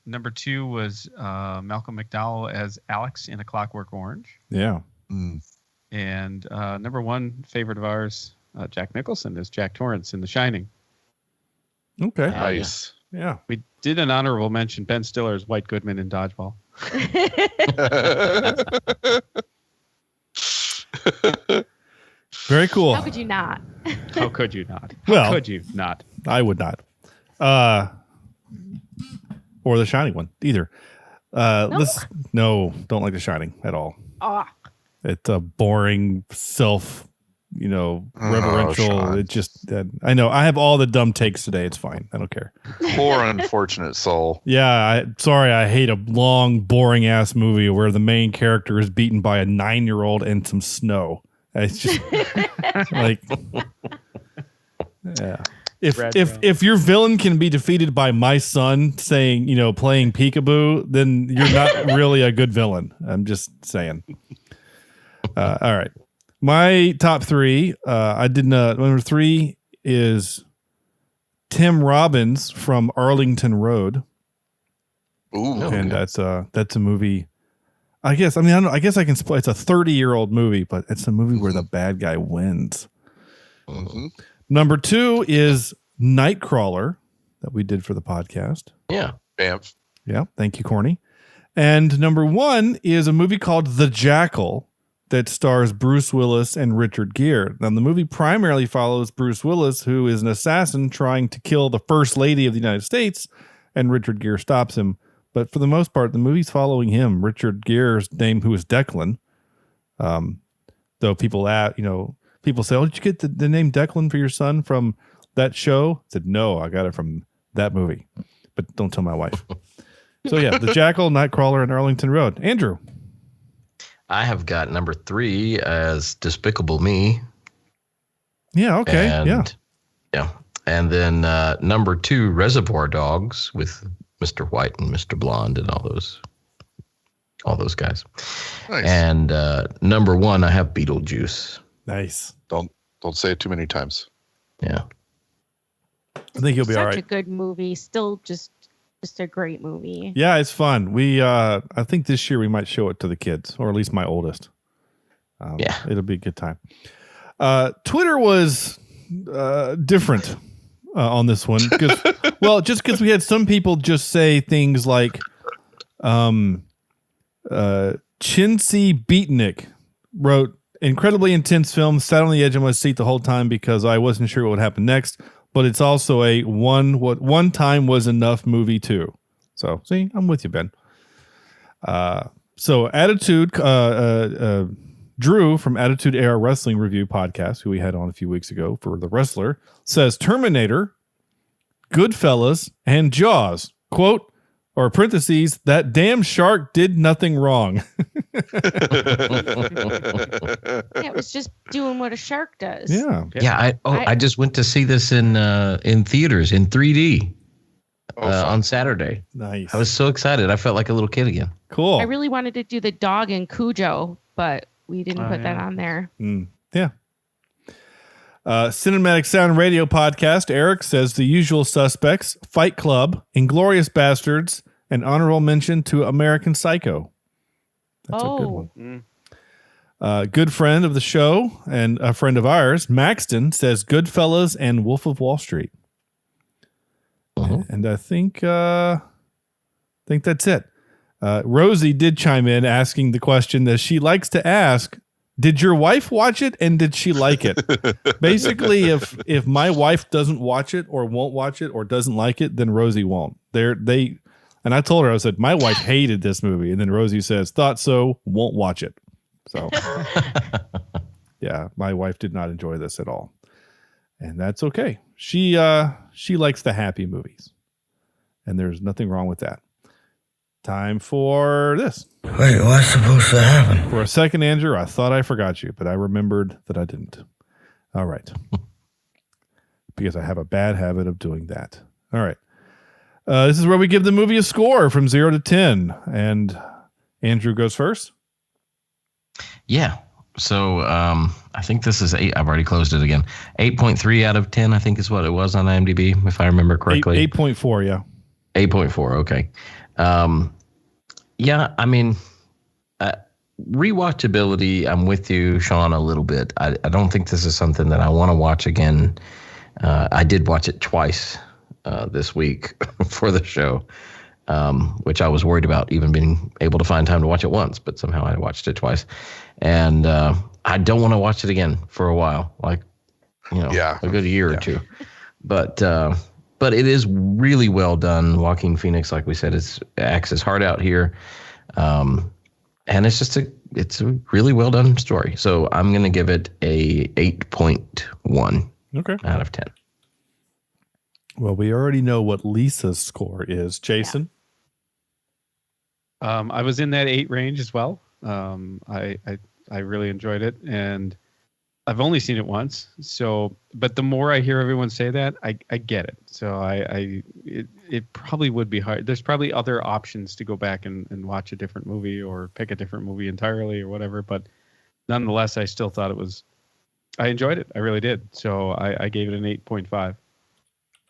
Number 2 was Malcolm McDowell as Alex in A Clockwork Orange. Yeah. And number 1 favorite of ours, Jack Nicholson as Jack Torrance in The Shining. Okay. Nice. Yeah. We did an honorable mention, Ben Stiller's White Goodman in Dodgeball. Very cool. How could you not? How could you not? Well- How could you not? I would not. Or the Shining one either. No, don't like the Shining at all. Ah, It's a boring self, reverential. Sean. It just, I know I have all the dumb takes today. It's fine. I don't care. Poor unfortunate soul. Yeah. Sorry. I hate a long, boring ass movie where the main character is beaten by a 9-year-old and some snow. It's just like, yeah. If your villain can be defeated by my son saying, playing peekaboo, then you're not really a good villain. I'm just saying. All right. My top 3, I did number 3 is Tim Robbins from Arlington Road. Ooh, and that's a movie. I guess I guess I can spoil. It's a 30-year-old movie, but it's a movie where the bad guy wins. Mm-hmm. Number 2 is Nightcrawler that we did for the podcast. Yeah. Bamf. Yeah. Thank you, Corny. And number 1 is a movie called The Jackal that stars Bruce Willis and Richard Gere. Now, the movie primarily follows Bruce Willis, who is an assassin trying to kill the First Lady of the United States, and Richard Gere stops him. But for the most part, the movie's following him. Richard Gere's name, who is Declan. Though people say, "Oh, did you get the name Declan for your son from that show?" I said, "No, I got it from that movie." But don't tell my wife. So yeah, The Jackal, Nightcrawler, and Arlington Road. Andrew. I have got number 3 as Despicable Me. Yeah, okay. Yeah. And then number 2, Reservoir Dogs with Mr. White and Mr. Blonde and all those guys. Nice. And number 1, I have Beetlejuice. Nice. Don't say it too many times. Yeah. I think you'll be all right. Such a good movie. Still just a great movie. Yeah, it's fun. We I think this year we might show it to the kids, or at least my oldest. Yeah. It'll be a good time. Twitter was different on this one because just because we had some people just say things like Chinsey Beatnik wrote, "Incredibly intense film, sat on the edge of my seat the whole time because I wasn't sure what would happen next, but it's also a one time was enough movie too." So see, I'm with you, Ben. So Attitude, Drew from Attitude AR Wrestling Review podcast, who we had on a few weeks ago for The Wrestler, says Terminator, Goodfellas, and Jaws, quote, or parentheses, "that damn shark did nothing wrong." Yeah, it was just doing what a shark does. Yeah. I just went to see this in theaters in 3D on Saturday. Nice. I was so excited. I felt like a little kid again. Cool. I really wanted to do the dog and Cujo, but we didn't put that on there. Yeah. Cinematic Sound Radio podcast, Eric says The Usual Suspects, Fight Club, Inglourious Bastards, and honorable mention to American Psycho. That's a good one. Good friend of the show and a friend of ours, Maxton, says Goodfellas and Wolf of Wall Street. And I think that's it. Rosie did chime in asking the question that she likes to ask: did your wife watch it and did she like it? Basically, if my wife doesn't watch it or won't watch it or doesn't like it, then Rosie won't. And I told her, I said, my wife hated this movie. And then Rosie says, thought so, won't watch it. So, yeah, my wife did not enjoy this at all. And that's okay. She likes the happy movies. And there's nothing wrong with that. Time for this. Wait, what's supposed to happen? For a second, Andrew, I thought I forgot you, but I remembered that I didn't. All right. Because I have a bad habit of doing that. All right. This is where we give the movie a score from 0 to 10. And Andrew goes first. Yeah. So I think this is 8. I've already closed it again. 8.3 out of 10, I think is what it was on IMDb, if I remember correctly. 8.4, yeah. 8.4, okay. Yeah, I mean, rewatchability, I'm with you, Sean, a little bit. I don't think this is something that I want to watch again. I did watch it twice this week for the show, which I was worried about even being able to find time to watch it once, but somehow I watched it twice. And I don't want to watch it again for a while, like, a good year or two. But it is really well done. Joaquin Phoenix, like we said, acts his heart out here. And it's just it's a really well done story. So I'm going to give it a 8.1 out of 10. Well, we already know what Lisa's score is. Jason? I was in that 8 range as well. I really enjoyed it, and I've only seen it once. So, but the more I hear everyone say that, I get it. So it probably would be hard. There's probably other options to go back and watch a different movie or pick a different movie entirely or whatever. But nonetheless, I still thought I enjoyed it. I really did. So I gave it an 8.5,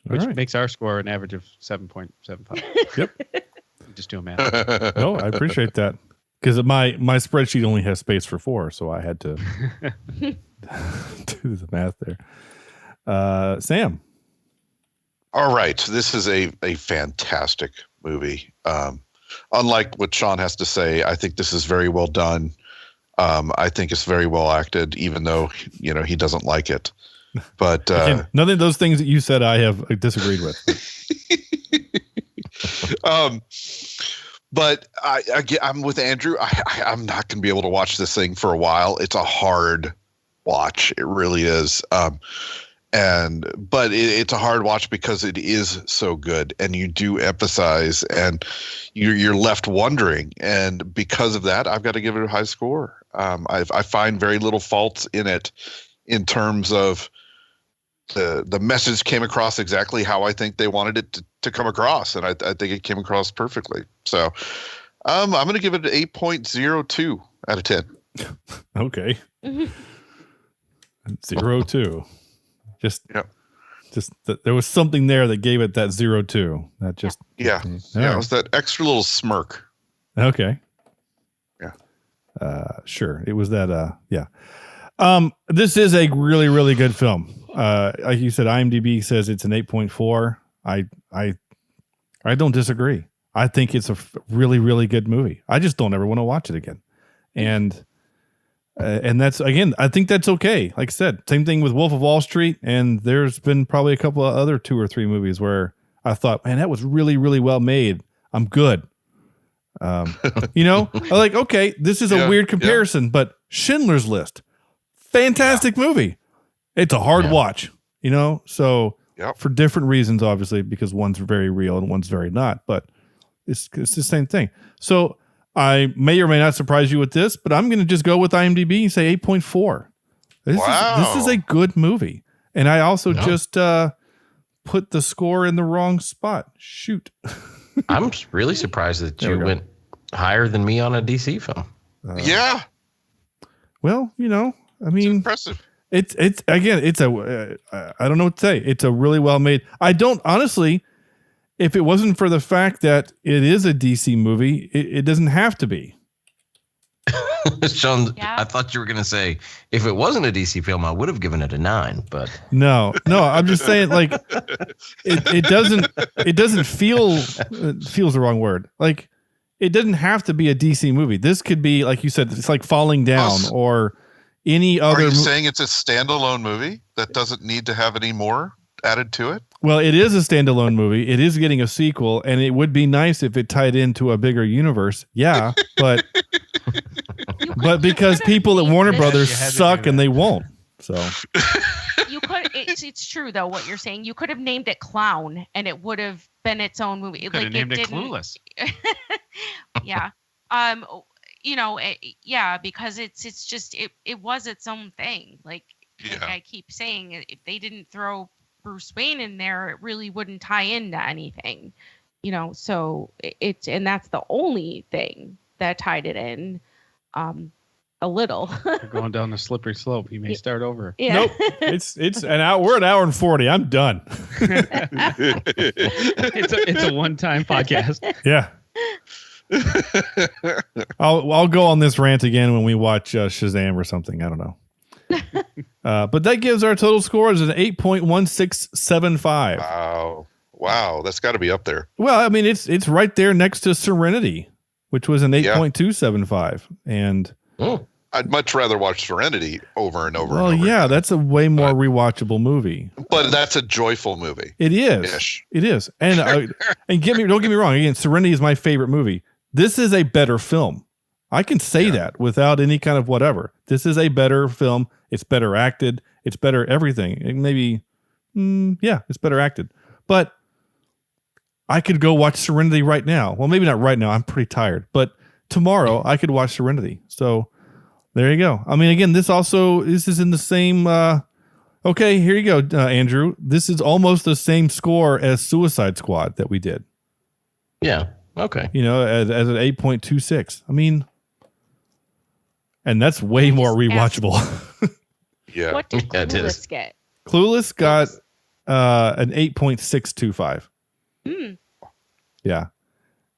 which makes our score an average of 7.75. Yep. Just do a math. No, I appreciate that because my spreadsheet only has space for 4, so I had to do the math there. Sam. All right. This is a fantastic movie. Unlike what Sean has to say, I think this is very well done. I think it's very well acted, even though, he doesn't like it. But Again, none of those things that you said I have disagreed with. But I'm with Andrew. I'm not going to be able to watch this thing for a while. It's a hard watch. It really is. But it's a hard watch because it is so good, and you do emphasize, and you're left wondering. And because of that, I've got to give it a high score. I find very little faults in it, in terms of the message came across exactly how I think they wanted it to come across, and I think it came across perfectly. So I'm going to give it an 8.02 out of 10. Okay. 02. Just there was something there that gave it that 02. That just it was that extra little smirk. Okay. Yeah. Sure. It was that. Yeah. This is a really, really good film. Like you said, IMDb says it's an 8.4. I don't disagree. I think it's a really, really good movie. I just don't ever want to watch it again. And that's, again, I think that's okay. Like I said, same thing with Wolf of Wall Street. And there's been probably a couple of other 2 or 3 movies where I thought, man, that was really, really well made. I'm good. I'm like, okay, this is a weird comparison, but Schindler's List, fantastic movie. It's a hard watch, so for different reasons, obviously, because one's very real and one's very not, but it's the same thing. So I may or may not surprise you with this, but I'm going to just go with IMDb and say 8.4. This is a good movie. And I also just put the score in the wrong spot. Shoot. I'm really surprised that you went higher than me on a DC film. Yeah. Well, I mean, it's impressive. It's again, it's I don't know what to say. It's a really well made. I don't honestly, if it wasn't for the fact that it is a DC movie, it doesn't have to be. Sean, I thought you were going to say, if it wasn't a DC film, I would have given it a 9, but no, I'm just saying, like, it doesn't feel, feels the wrong word. Like, it doesn't have to be a DC movie. This could be, like you said, it's like Falling Down or any other. Are you saying it's a standalone movie that doesn't need to have any more added to it? Well, it is a standalone movie. It is getting a sequel, and it would be nice if it tied into a bigger universe. Yeah, but because people at Warner Brothers suck and they won't. So you could. It's true though what you're saying. You could have named it Clown, and it would have been its own movie. You could have named it Clueless. Yeah. Because it's just it was its own thing. Like I keep saying, if they didn't throw Bruce Wayne in there, it really wouldn't tie into anything. So it's, and that's the only thing that tied it in. A little. You're going down the slippery slope. You may start over. Yeah. Nope. It's an hour. We're an hour and 40. I'm done. It's a one-time podcast. Yeah. I'll go on this rant again when we watch Shazam or something. I don't know. But that gives our total score as an 8.1675. Wow. That's got to be up there. Well, I mean, it's right there next to Serenity, which was an 8.275. And I'd much rather watch Serenity over and over. Well, and over yeah, again. that's a way more rewatchable movie. But that's a joyful movie. It is. Ish. It is. And don't get me wrong. Again, Serenity is my favorite movie. This is a better film. I can say that without any kind of whatever. This is a better film. It's better acted. It's better everything. It's better acted. But I could go watch Serenity right now. Well, maybe not right now. I'm pretty tired. But tomorrow I could watch Serenity. So there you go. I mean, again, this is in the same. Okay, here you go, Andrew. This is almost the same score as Suicide Squad that we did. Yeah. Okay. As an 8.26. I mean, and that's way more rewatchable. Yeah. What did Clueless get? Clueless got an 8.625. Hmm. Yeah.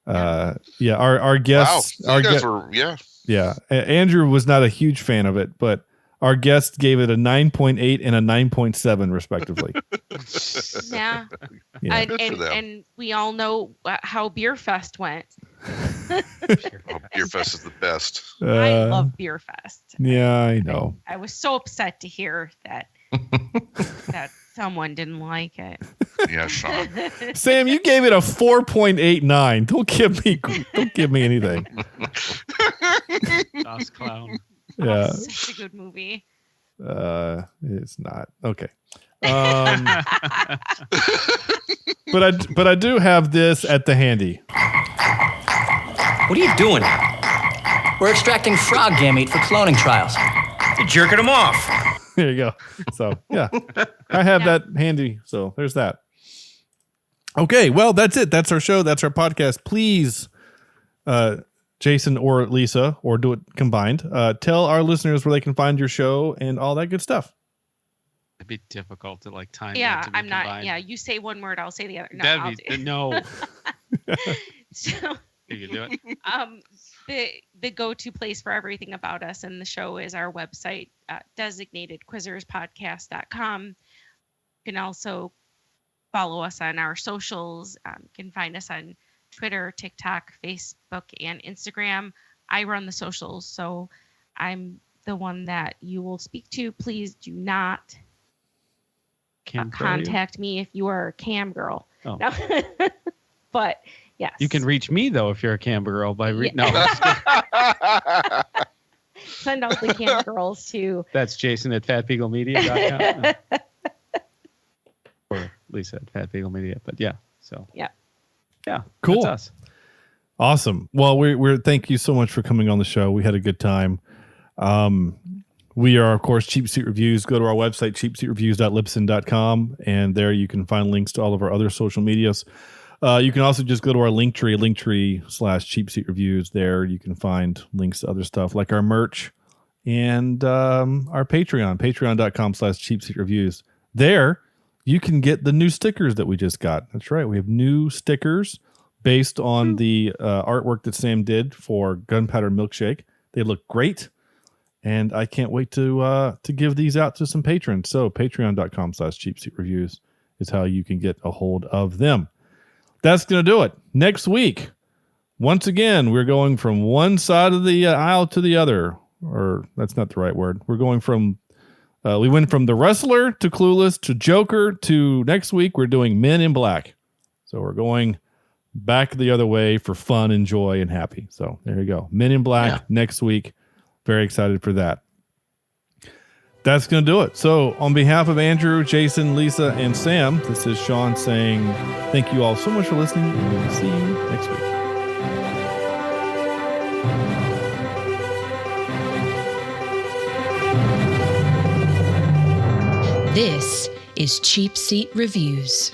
Yeah, our guests. Wow, you guys were, yeah. Yeah, Andrew was not a huge fan of it, but our guests gave it a 9.8 and a 9.7 respectively. Yeah. Yeah. And we all know how Beer Fest went. Beer Fest is the best. I love Beer Fest. Yeah, I know. I was so upset to hear that that someone didn't like it. Yeah, Sean. Sam, you gave it a 4.89. Don't give me anything. Dos Clown. Yeah. Such a good movie. It's not. Okay. But I do have this at the handy. What are you doing? We're extracting frog gamete for cloning trials. You're jerking them off. There you go. So, yeah. I have that handy. So, there's that. Okay, well, that's it. That's our show. That's our podcast. Please, Jason or Lisa, or do it combined, tell our listeners where they can find your show and all that good stuff. It'd be difficult to like time. Yeah, that to be I'm not. combined. Yeah, you say one word, I'll say the other. No, That'd be no. So, You can do it. The go-to place for everything about us and the show is our website, designatedquizzerspodcast.com. You can also follow us on our socials. You can find us on Twitter, TikTok, Facebook, and Instagram. I run the socials, so I'm the one that you will speak to. Please do not contact me if you are a cam girl. Oh. No. But yes. You can reach me though if you're a cam girl by no. Send out the cam girls to. That's Jason at fatbeaglemedia.com. Or Lisa at fatbeaglemedia. But yeah, so yeah, Cool. That's us. Awesome. Well, we're thank you so much for coming on the show. We had a good time. We are, of course, Cheapseat Reviews. Go to our website, cheapseatreviews.libsyn.com, and there you can find links to all of our other social medias. You can also just go to our linktree/Cheapseat Reviews. There you can find links to other stuff like our merch and our patreon.com/Cheapseat Reviews. There you can get the new stickers that we just got. That's right. We have new stickers based on the artwork that Sam did for Gunpowder Milkshake. They look great. And I can't wait to give these out to some patrons. So patreon.com/Cheapseat Reviews is how you can get a hold of them. That's going to do it. Next week, once again, we're going from one side of the aisle to the other. Or that's not the right word. We're going from, we went from The Wrestler to Clueless to Joker to next week, we're doing Men in Black. So we're going back the other way for fun and joy and happy. So there you go. Men in Black next week. Very excited for that. That's going to do it. So on behalf of Andrew, Jason, Lisa, and Sam, this is Sean saying thank you all so much for listening, and we'll see you next week. This is Cheapseat Reviews.